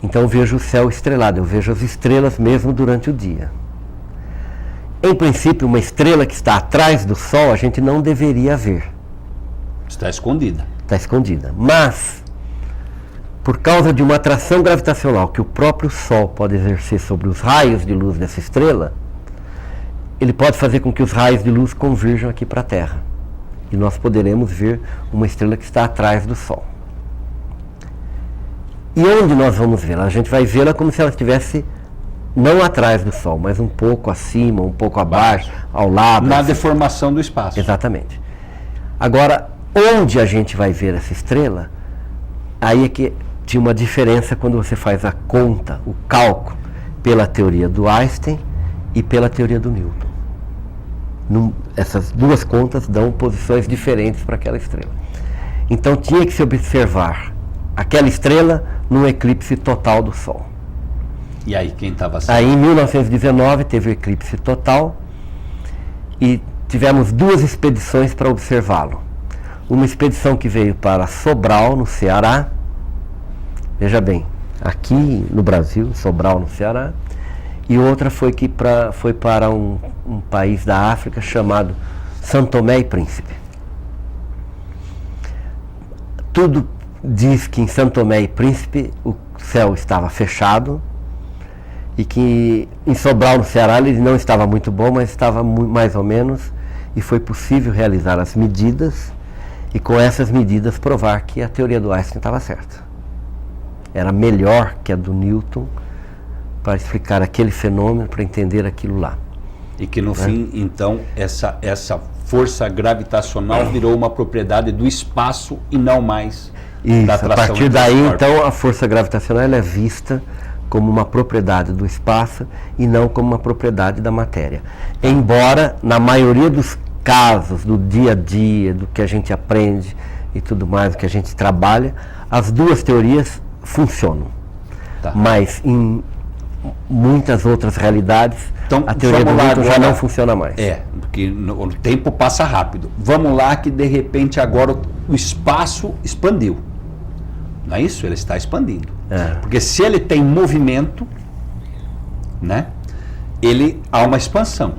Então eu vejo o céu estrelado, eu vejo as estrelas mesmo durante o dia. Em princípio, uma estrela que está atrás do Sol, a gente não deveria ver. Está escondida. Está escondida. Mas, por causa de uma atração gravitacional que o próprio Sol pode exercer sobre os raios de luz dessa estrela, ele pode fazer com que os raios de luz converjam aqui para a Terra. E nós poderemos ver uma estrela que está atrás do Sol. E onde nós vamos vê-la? A gente vai vê-la como se ela estivesse não atrás do Sol, mas um pouco acima, um pouco abaixo, ao lado. Na deformação do espaço. Exatamente. Agora, onde a gente vai ver essa estrela, aí é que tinha uma diferença quando você faz a conta, o cálculo, pela teoria do Einstein e pela teoria do Newton. Essas duas contas dão posições diferentes para aquela estrela. Então tinha que se observar aquela estrela num eclipse total do Sol. E aí, quem estava assim? Aí em 1919 teve o eclipse total e tivemos duas expedições para observá-lo. Uma expedição que veio para Sobral, no Ceará, veja bem, aqui no Brasil, Sobral, no Ceará, e outra foi para um país da África chamado São Tomé e Príncipe. Tudo diz que em São Tomé e Príncipe o céu estava fechado e que em Sobral, no Ceará, ele não estava muito bom, mas estava mais ou menos, e foi possível realizar as medidas e com essas medidas provar que a teoria do Einstein estava certa. Era melhor que a do Newton para explicar aquele fenômeno, para entender aquilo lá. E que no fim, então, essa força gravitacional virou uma propriedade do espaço e não mais da atração. A partir daí, então, a força gravitacional ela é vista como uma propriedade do espaço e não como uma propriedade da matéria. Embora, na maioria dos casos do dia a dia, do que a gente aprende e tudo mais, do que a gente trabalha, as duas teorias funcionam. Tá. Mas em muitas outras realidades, então, a teoria do Newton já não funciona mais. Porque o tempo passa rápido. Vamos lá que de repente agora o espaço expandiu. Não é isso? Ele está expandindo. Porque se ele tem movimento, né, há uma expansão.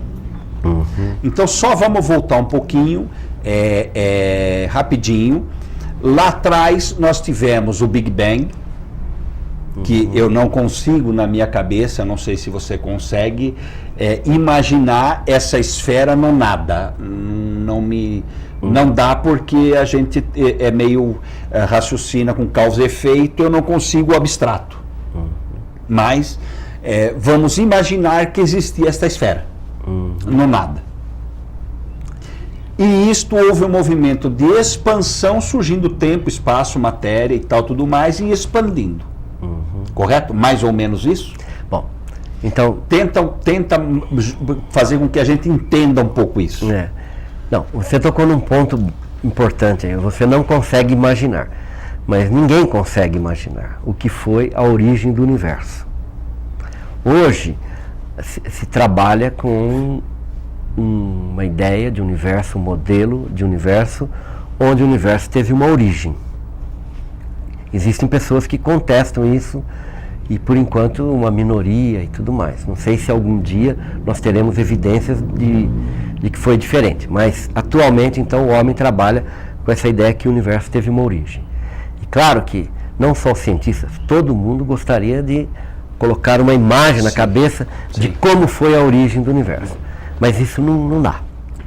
Então só vamos voltar um pouquinho, rapidinho. Lá atrás nós tivemos o Big Bang, que eu não consigo na minha cabeça, não sei se você consegue, imaginar essa esfera no nada. Não dá porque a gente meio raciocina com causa e efeito, eu não consigo o abstrato. Mas vamos imaginar que existia esta esfera, no nada. E isto houve um movimento de expansão, surgindo tempo, espaço, matéria e tal, tudo mais, e expandindo. Correto? Mais ou menos isso? Bom, então... Tenta fazer com que a gente entenda um pouco isso. Não, você tocou num ponto importante aí. Você não consegue imaginar, mas ninguém consegue imaginar o que foi a origem do universo. Hoje se trabalha com uma ideia de universo, um modelo de universo, onde o universo teve uma origem. Existem pessoas que contestam isso e, por enquanto, uma minoria e tudo mais. Não sei se algum dia nós teremos evidências de que foi diferente, mas atualmente, então, o homem trabalha com essa ideia que o universo teve uma origem. E claro que não só os cientistas, todo mundo gostaria de colocar uma imagem na cabeça de como foi a origem do universo. Mas isso não dá.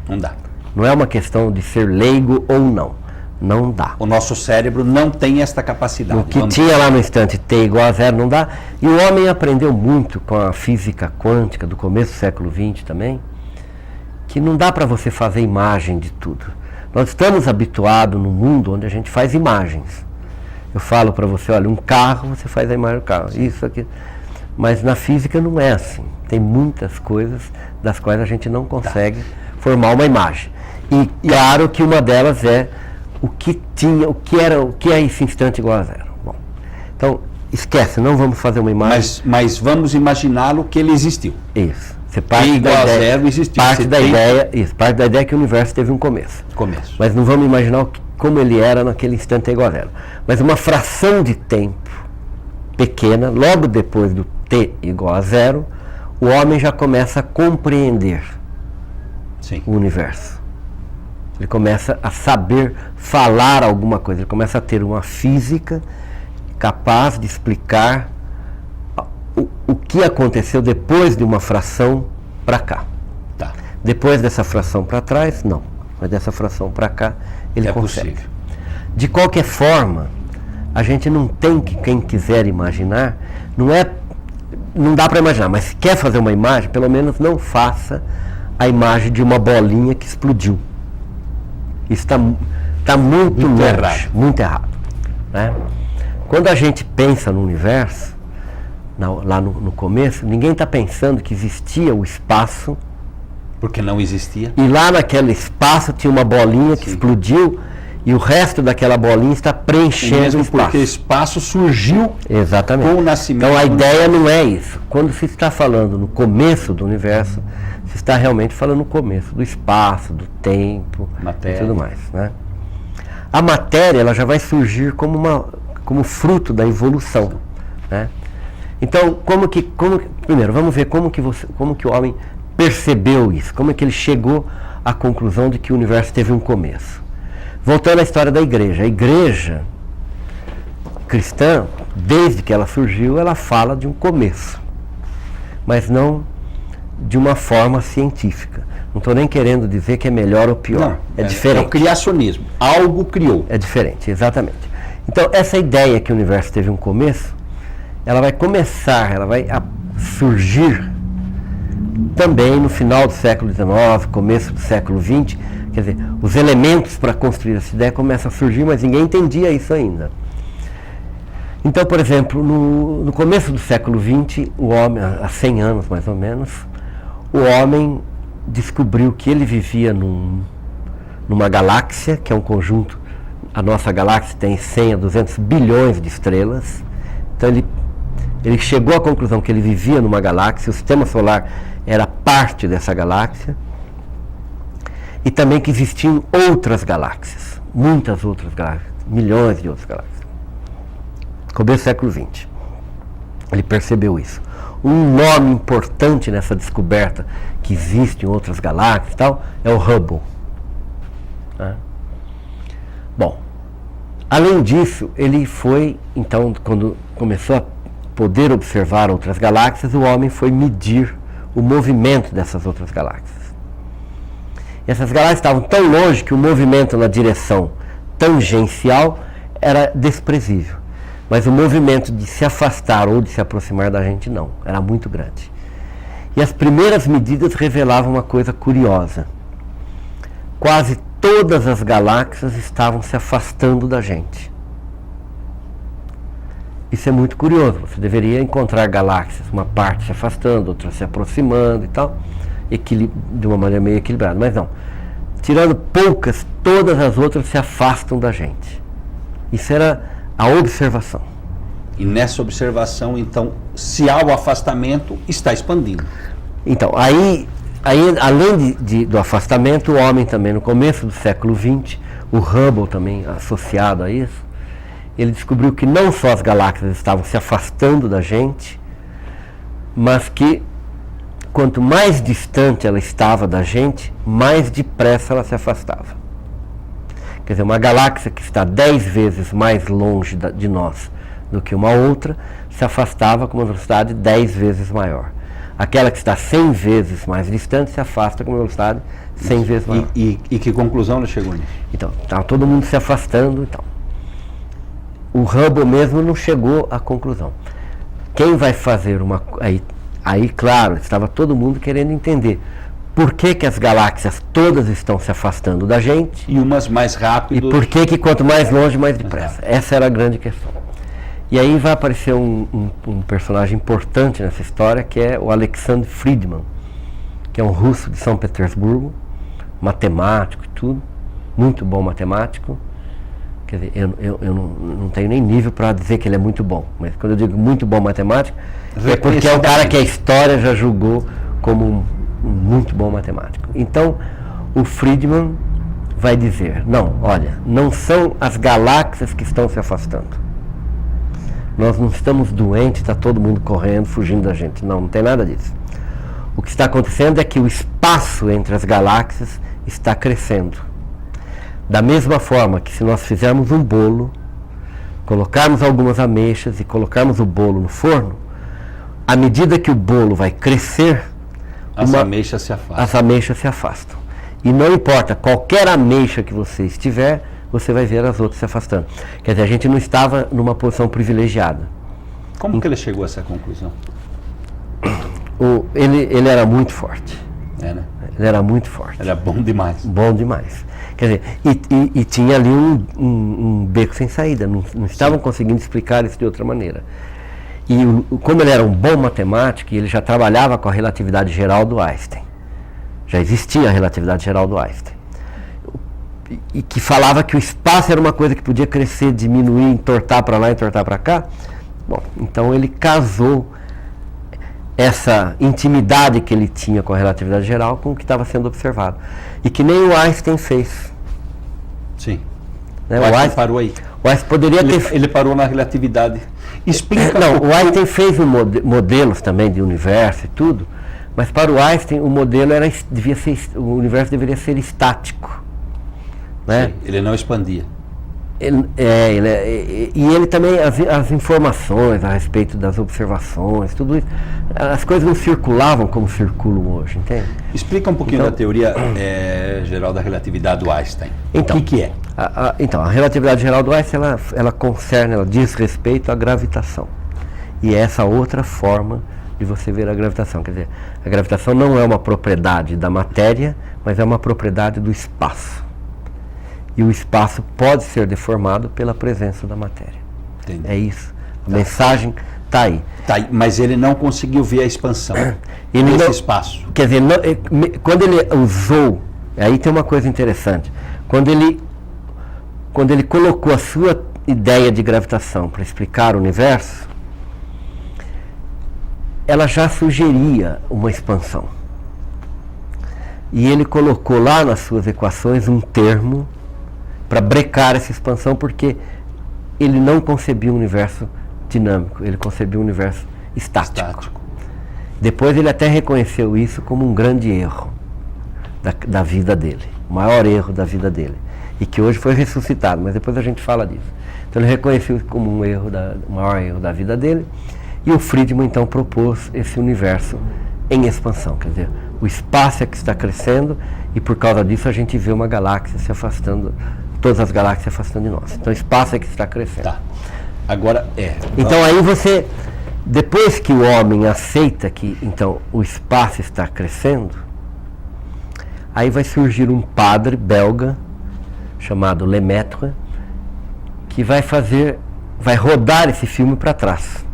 Não dá. Não é uma questão de ser leigo ou não. Não dá. O nosso cérebro não tem esta capacidade. O que tinha lá no instante t igual a zero não dá. E o homem aprendeu muito com a física quântica do começo do século XX também, que não dá para você fazer imagem de tudo. Nós estamos habituados no mundo onde a gente faz imagens. Eu falo para você, olha, um carro, você faz a imagem do carro. Isso aqui. Mas na física não é assim. Tem muitas coisas das quais a gente não consegue formar uma imagem. E claro que uma delas é o que é esse instante igual a zero. Bom, então, esquece, não vamos fazer uma imagem. Mas vamos imaginá-lo que ele existiu. Isso. Você parte igual da a ideia, zero existiu. Parte da ideia que o universo teve um começo. Mas não vamos imaginar como ele era naquele instante igual a zero. Mas uma fração de tempo pequena, logo depois do t igual a zero, o homem já começa a compreender o universo. Ele começa a saber falar alguma coisa, ele começa a ter uma física capaz de explicar o que aconteceu depois de uma fração para cá. Depois dessa fração para trás, não. Mas dessa fração para cá, ele consegue. Possível. De qualquer forma, a gente não tem que, quem quiser imaginar, não dá para imaginar, mas se quer fazer uma imagem, pelo menos não faça a imagem de uma bolinha que explodiu. Isso está muito longe, errado. Muito errado. Né? Quando a gente pensa no universo, lá no começo, ninguém está pensando que existia o espaço. Porque não existia. E lá naquele espaço tinha uma bolinha que explodiu e o resto daquela bolinha está preenchendo mesmo o espaço. Porque o espaço surgiu exatamente. Com o nascimento. Então a ideia não é isso. Quando se está falando no começo do universo, se está realmente falando no começo do espaço, do tempo matéria. E tudo mais. Né? A matéria ela já vai surgir como fruto da evolução. Né? Então, primeiro, vamos ver como que o homem percebeu isso, como é que ele chegou à conclusão de que o universo teve um começo. Voltando à história da igreja. A igreja cristã, desde que ela surgiu, ela fala de um começo, mas não de uma forma científica. Não estou nem querendo dizer que é melhor ou pior. Não, é diferente. É o criacionismo. Algo criou. É diferente, exatamente. Então, essa ideia que o universo teve um começo, ela vai surgir também no final do século XIX, começo do século XX. Quer dizer, os elementos para construir essa ideia começam a surgir, mas ninguém entendia isso ainda. Então, por exemplo, no começo do século XX, o homem, há 100 anos mais ou menos, o homem descobriu que ele vivia numa galáxia, que é um conjunto. A nossa galáxia tem 100 a 200 bilhões de estrelas. Então ele chegou à conclusão que ele vivia numa galáxia, o sistema solar era parte dessa galáxia, e também que existiam outras galáxias, muitas outras galáxias, milhões de outras galáxias. Começo do século XX. Ele percebeu isso. Um nome importante nessa descoberta que existem outras galáxias e tal, é o Hubble. Né? Bom, além disso, ele foi, então, quando começou a poder observar outras galáxias, o homem foi medir o movimento dessas outras galáxias. E essas galáxias estavam tão longe que o movimento na direção tangencial era desprezível. Mas o movimento de se afastar ou de se aproximar da gente não, era muito grande. E as primeiras medidas revelavam uma coisa curiosa. Quase todas as galáxias estavam se afastando da gente. Isso é muito curioso. Você deveria encontrar galáxias, uma parte se afastando, outra se aproximando e tal, de uma maneira meio equilibrada. Mas não. Tirando poucas, todas as outras se afastam da gente. Isso era a observação. E nessa observação, então, se há o afastamento, está expandindo. Então, aí além do afastamento, o homem também, no começo do século XX, o Hubble também associado a isso, ele descobriu que não só as galáxias estavam se afastando da gente, mas que quanto mais distante ela estava da gente, mais depressa ela se afastava. Quer dizer, uma galáxia que está 10 vezes mais longe de nós do que uma outra, se afastava com uma velocidade 10 vezes maior. Aquela que está 100 vezes mais distante se afasta com uma velocidade 100 vezes maior. E que conclusão ele chegou nisso? Então, estava todo mundo se afastando. Então. O Hubble mesmo não chegou à conclusão. Quem vai fazer uma... Aí, claro, estava todo mundo querendo entender por que as galáxias todas estão se afastando da gente. E umas mais rápido. E por que quanto mais longe, mais depressa. Essa era a grande questão. E aí vai aparecer um personagem importante nessa história, que é o Alexander Friedman, que é um russo de São Petersburgo, matemático e tudo, muito bom matemático. Quer dizer, eu não tenho nem nível para dizer que ele é muito bom, mas quando eu digo muito bom matemático, é porque é o cara que a história já julgou como um muito bom matemático. Então, o Friedman vai dizer, não, olha, não são as galáxias que estão se afastando. Nós não estamos doentes, está todo mundo correndo, fugindo da gente. Não tem nada disso. O que está acontecendo é que o espaço entre as galáxias está crescendo. Da mesma forma que se nós fizermos um bolo, colocarmos algumas ameixas e colocarmos o bolo no forno, à medida que o bolo vai crescer, as ameixas se afastam. As ameixas se afastam. E não importa, qualquer ameixa que você estiver, você vai ver as outras se afastando. Quer dizer, a gente não estava numa posição privilegiada. Como que ele chegou a essa conclusão? Ele era muito forte. Né? Ele era muito forte. Era bom demais. Bom demais. Quer dizer, e tinha ali um beco sem saída, não estavam conseguindo explicar isso de outra maneira. E como ele era um bom matemático, ele já trabalhava com a relatividade geral do Einstein. Já existia a relatividade geral do Einstein. E que falava que o espaço era uma coisa que podia crescer, diminuir, entortar para lá, entortar para cá. Bom, então ele casou essa intimidade que ele tinha com a relatividade geral com o que estava sendo observado. E que nem o Einstein fez. Sim. Né? O Einstein parou aí. O Einstein poderia ter... Ele parou na relatividade. Explica. Não, o Einstein fez modelos também de universo e tudo, mas para o Einstein o modelo o universo deveria ser estático. Né? Sim, ele não expandia. E ele também, as informações a respeito das observações, tudo isso, as coisas não circulavam como circulam hoje, entende? Explica um pouquinho da teoria geral da relatividade do Einstein. Então, o que é? Então, a relatividade geral do Einstein, ela diz respeito à gravitação. E é essa outra forma de você ver a gravitação. Quer dizer, a gravitação não é uma propriedade da matéria, mas é uma propriedade do espaço. E o espaço pode ser deformado pela presença da matéria. Entendi. É isso. A mensagem está aí. Tá aí. Mas ele não conseguiu ver a expansão desse espaço. Quer dizer, quando ele usou, aí tem uma coisa interessante. Quando ele colocou a sua ideia de gravitação para explicar o universo, ela já sugeria uma expansão. E ele colocou lá nas suas equações um termo para brecar essa expansão, porque ele não concebia um universo dinâmico, ele concebia um universo estático. Depois ele até reconheceu isso como um grande erro da vida dele, o maior erro da vida dele, e que hoje foi ressuscitado, mas depois a gente fala disso. Então ele reconheceu isso como o maior erro da vida dele, e o Friedman então propôs esse universo em expansão, quer dizer, o espaço é que está crescendo, e por causa disso a gente vê uma galáxia se afastando, todas as galáxias se afastando de nós. Então o espaço é que está crescendo. Tá. Agora Então aí você, depois que o homem aceita que então o espaço está crescendo, aí vai surgir um padre belga chamado Lemaitre, que vai rodar esse filme para trás.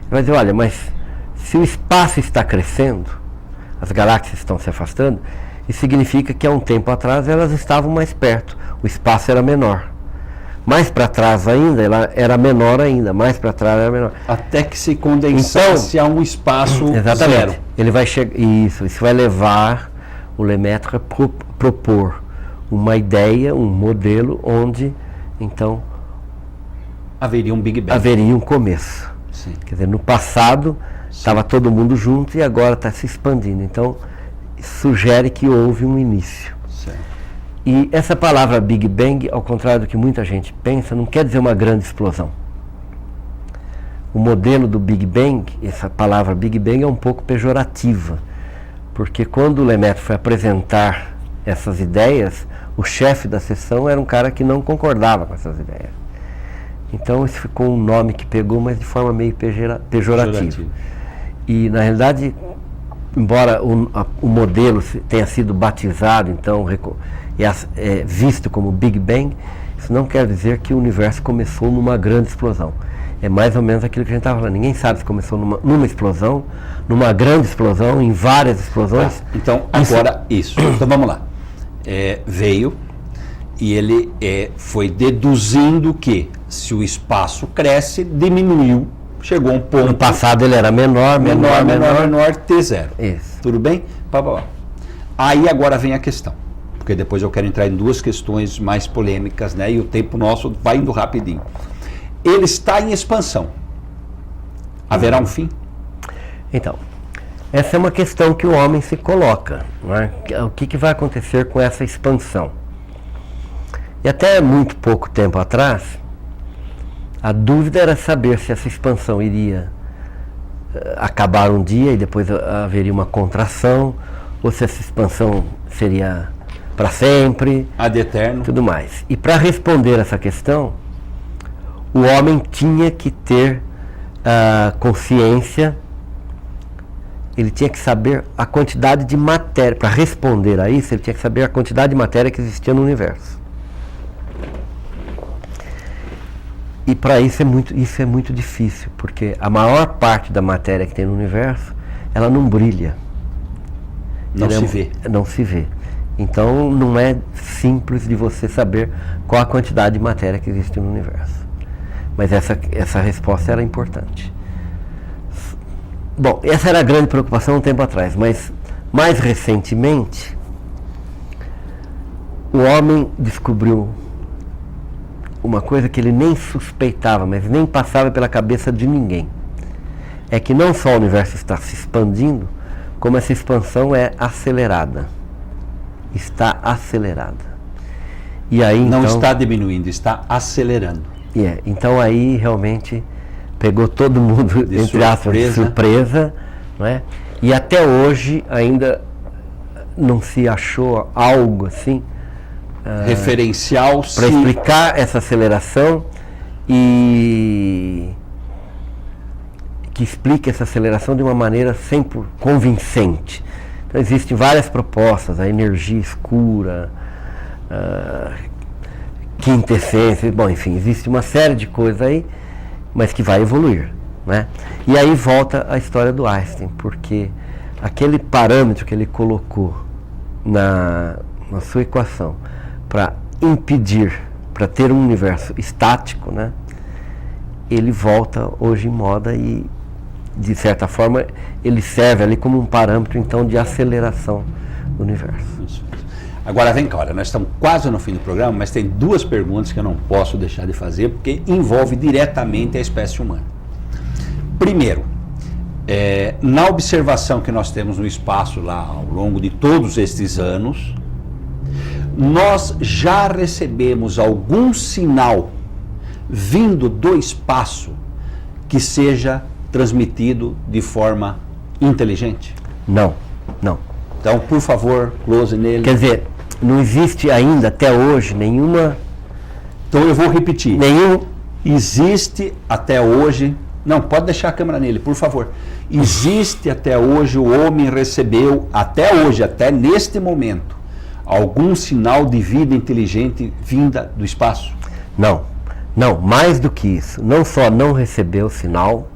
Ele vai dizer, olha, mas se o espaço está crescendo, as galáxias estão se afastando, isso significa que há um tempo atrás elas estavam mais perto, o espaço era menor. Mais para trás ainda, ela era menor ainda, mais para trás era menor. Até que se condensasse a um espaço zero. Ele vai chegar, isso vai levar o Lemaitre a propor uma ideia, um modelo onde, então, haveria um Big Bang. Haveria um começo. Sim. Quer dizer, no passado estava todo mundo junto e agora está se expandindo. Então, sugere que houve um início. Certo. E essa palavra Big Bang, ao contrário do que muita gente pensa, não quer dizer uma grande explosão. O modelo do Big Bang, essa palavra Big Bang é um pouco pejorativa, porque quando o Lemaitre foi apresentar essas ideias, o chefe da sessão era um cara que não concordava com essas ideias. Então isso ficou um nome que pegou, mas de forma meio pejorativa. E na realidade, embora o modelo tenha sido batizado, então visto como Big Bang, isso não quer dizer que o universo começou numa grande explosão. É mais ou menos aquilo que a gente estava falando. Ninguém sabe se começou numa explosão, numa grande explosão, em várias explosões. Então, agora isso. Então vamos lá. Veio e ele foi deduzindo que se o espaço cresce, diminuiu, chegou a um ponto... No passado ele era menor, T0. Isso. Tudo bem? Aí agora vem a questão, porque depois eu quero entrar em duas questões mais polêmicas, né? E o tempo nosso vai indo rapidinho. Ele está em expansão. Haverá um fim? Então, essa é uma questão que o homem se coloca, não é? O que vai acontecer com essa expansão? E até muito pouco tempo atrás, a dúvida era saber se essa expansão iria acabar um dia e depois haveria uma contração, ou se essa expansão seria para sempre, ad eterno, tudo mais. E para responder essa questão, o homem tinha que ter consciência, ele tinha que saber a quantidade de matéria. Para responder a isso, ele tinha que saber a quantidade de matéria que existia no universo. E para isso é muito difícil, porque a maior parte da matéria que tem no universo, ela não brilha. não se vê. Não se vê. Então não é simples de você saber qual a quantidade de matéria que existe no universo. Mas essa resposta era importante. Bom, essa era a grande preocupação um tempo atrás, mas mais recentemente o homem descobriu uma coisa que ele nem suspeitava, mas nem passava pela cabeça de ninguém. É que não só o universo está se expandindo, como essa expansão é acelerada. Está acelerada. E aí, não então, está diminuindo, está acelerando. Então aí realmente pegou todo mundo, De entre aspas, de surpresa, não é? E até hoje ainda não se achou algo assim referencial para explicar essa aceleração e que explique essa aceleração de uma maneira sempre convincente. Então existem várias propostas, a energia escura, quintessência, bom, enfim, existe uma série de coisas aí, mas que vai evoluir, né? E aí volta a história do Einstein, porque aquele parâmetro que ele colocou na sua equação para impedir, para ter um universo estático, né? Ele volta hoje em moda e, de certa forma, ele serve ali como um parâmetro, então, de aceleração do universo. Isso. Agora vem cá, olha, nós estamos quase no fim do programa, mas tem duas perguntas que eu não posso deixar de fazer, porque envolve diretamente a espécie humana. Primeiro, na observação que nós temos no espaço lá ao longo de todos estes anos, nós já recebemos algum sinal vindo do espaço que seja transmitido de forma inteligente? Não. Então, por favor, close nele. Quer dizer, não existe ainda até hoje nenhuma... Então eu vou repetir. Existe até hoje... Não, pode deixar a câmera nele, por favor. Existe até hoje, o homem recebeu, até hoje, até neste momento, algum sinal de vida inteligente vinda do espaço? Não, mais do que isso. Não só não recebeu sinal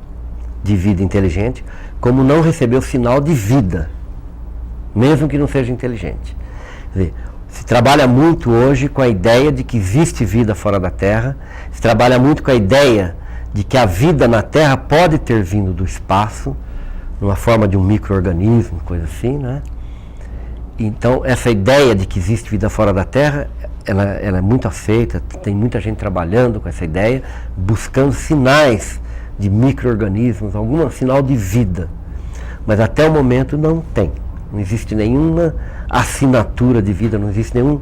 de vida inteligente, como não recebeu sinal de vida, mesmo que não seja inteligente. Quer dizer, se trabalha muito hoje com a ideia de que existe vida fora da Terra, se trabalha muito com a ideia de que a vida na Terra pode ter vindo do espaço, numa forma de um micro-organismo, coisa assim, né? Então, essa ideia de que existe vida fora da Terra, ela é muito aceita, tem muita gente trabalhando com essa ideia, buscando sinais de micro-organismos, algum sinal de vida. Mas até o momento não tem. Não existe nenhuma assinatura de vida, não existe nenhum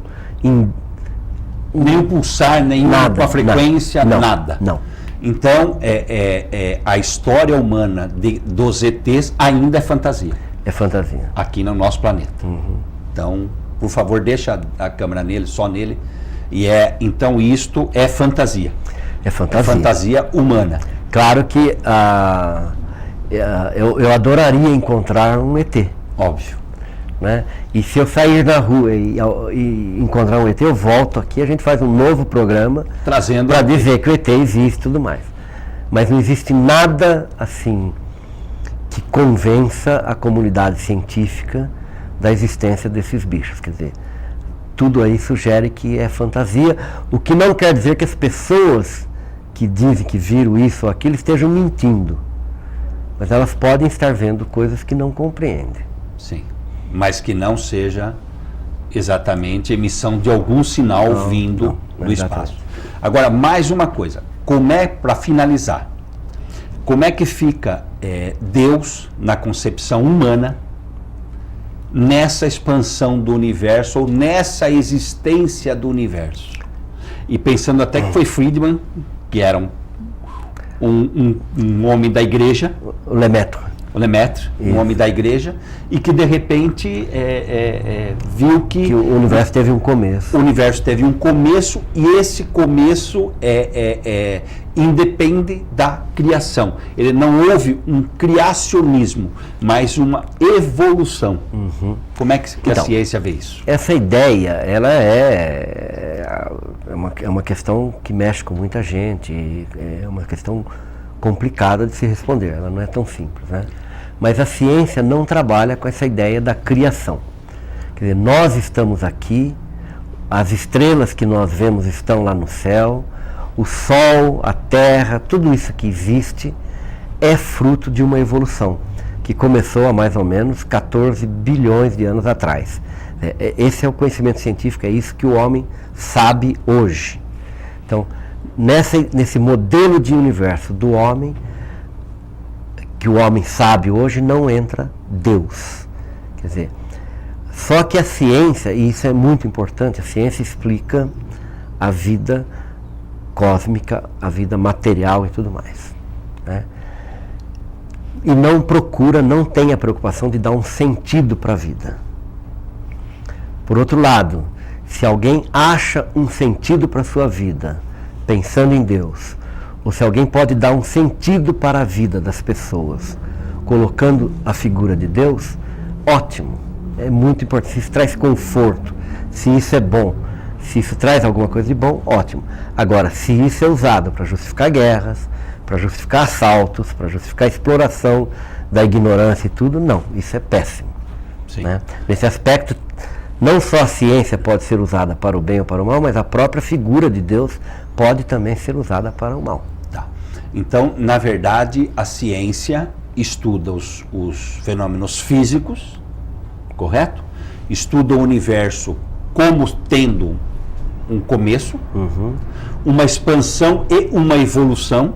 pulsar, nenhuma frequência, nada. Não. Então, a história humana dos ETs ainda é fantasia. É fantasia. Aqui no nosso planeta. Então, por favor, deixa a câmera nele, só nele. Então, isto é fantasia. É fantasia. É fantasia humana. Claro que eu adoraria encontrar um ET. Óbvio. Né? E se eu sair na rua e encontrar um ET, eu volto aqui, a gente faz um novo programa trazendo para dizer que o ET existe e tudo mais. Mas não existe nada assim que convença a comunidade científica da existência desses bichos. Quer dizer, tudo aí sugere que é fantasia, o que não quer dizer que as pessoas que dizem que viram isso ou aquilo estejam mentindo. Mas elas podem estar vendo coisas que não compreendem. Sim. Mas que não seja exatamente emissão de algum sinal vindo do espaço. Agora, mais uma coisa, para finalizar, como é que fica Deus na concepção humana nessa expansão do universo ou nessa existência do universo? E pensando até que foi Friedman, que era um homem da igreja, o Lemaitre. o Lemaitre, um homem da igreja, e que de repente viu que o universo teve um começo. O universo teve um começo, e esse começo independe da criação. Ele não houve um criacionismo, mas uma evolução. Como é que então, a ciência vê isso? Essa ideia, ela é uma questão que mexe com muita gente, é uma questão complicada de se responder, ela não é tão simples, né? Mas a ciência não trabalha com essa ideia da criação. Quer dizer, nós estamos aqui, as estrelas que nós vemos estão lá no céu, o Sol, a Terra, tudo isso que existe é fruto de uma evolução que começou há mais ou menos 14 bilhões de anos atrás. Esse é o conhecimento científico, é isso que o homem sabe hoje. Então, nesse modelo de universo do homem, que o homem sabe hoje, não entra Deus. Quer dizer, só que a ciência, e isso é muito importante, a ciência explica a vida cósmica, a vida material e tudo mais, né? E não tem a preocupação de dar um sentido para a vida. Por outro lado, se alguém acha um sentido para a sua vida, pensando em Deus, ou se alguém pode dar um sentido para a vida das pessoas, colocando a figura de Deus, ótimo, é muito importante. Se isso traz conforto, se isso é bom, se isso traz alguma coisa de bom, ótimo. Agora, se isso é usado para justificar guerras, para justificar assaltos, para justificar a exploração da ignorância e tudo, não, isso é péssimo. Né? Nesse aspecto, não só a ciência pode ser usada para o bem ou para o mal, mas a própria figura de Deus pode também ser usada para o mal. Tá. Então, na verdade, a ciência estuda os fenômenos físicos, correto? Estuda o universo como tendo um começo, uma expansão e uma evolução,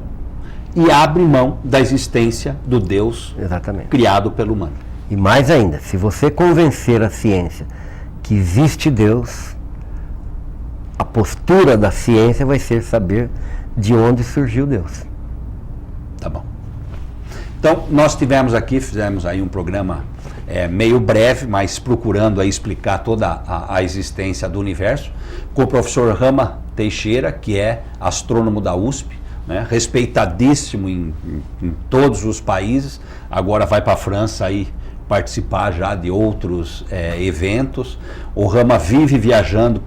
e abre mão da existência do Deus criado pelo humano. E mais ainda, se você convencer a ciência que existe Deus, a postura da ciência vai ser saber de onde surgiu Deus. Tá bom. Então, nós fizemos aí um programa meio breve, mas procurando aí explicar toda a existência do universo, com o professor Rama Teixeira, que é astrônomo da USP, né, respeitadíssimo em todos os países, agora vai para a França aí participar já de outros eventos. O Rama vive viajando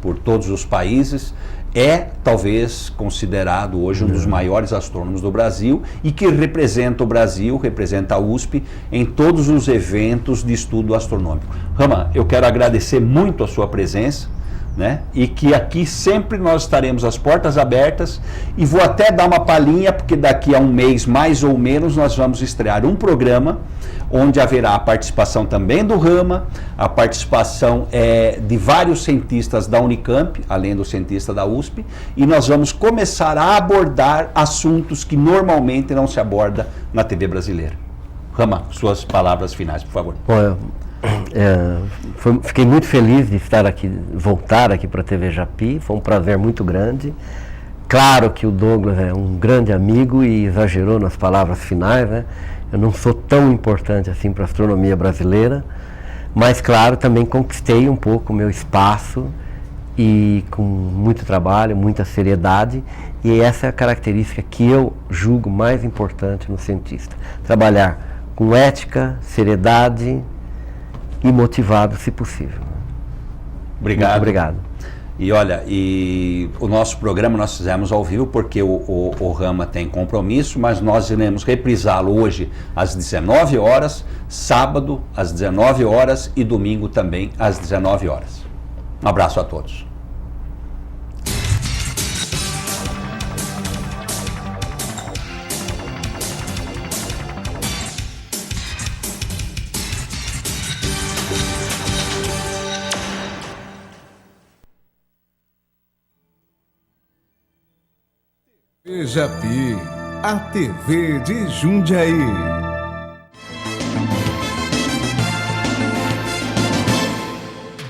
por todos os países, é talvez considerado hoje um dos maiores astrônomos do Brasil, e que representa o Brasil, representa a USP em todos os eventos de estudo astronômico. Rama, eu quero agradecer muito a sua presença, né? E que aqui sempre nós estaremos as portas abertas, e vou até dar uma palhinha, porque daqui a um mês, mais ou menos, nós vamos estrear um programa onde haverá a participação também do Rama, a participação de vários cientistas da Unicamp, além do cientista da USP, e nós vamos começar a abordar assuntos que normalmente não se aborda na TV brasileira. Rama, suas palavras finais, por favor. Bom, fiquei muito feliz de voltar aqui para a TV Japi, foi um prazer muito grande. Claro que o Douglas é um grande amigo e exagerou nas palavras finais, né? Eu não sou tão importante assim para a astronomia brasileira, mas claro, também conquistei um pouco o meu espaço, e com muito trabalho, muita seriedade, e essa é a característica que eu julgo mais importante no cientista. Trabalhar com ética, seriedade e motivado, se possível. Obrigado. Muito obrigado. E olha, o nosso programa nós fizemos ao vivo porque o Rama tem compromisso, mas nós iremos reprisá-lo hoje às 19 horas, sábado às 19 horas e domingo também às 19 horas. Um abraço a todos. Japi, a TV de Jundiaí.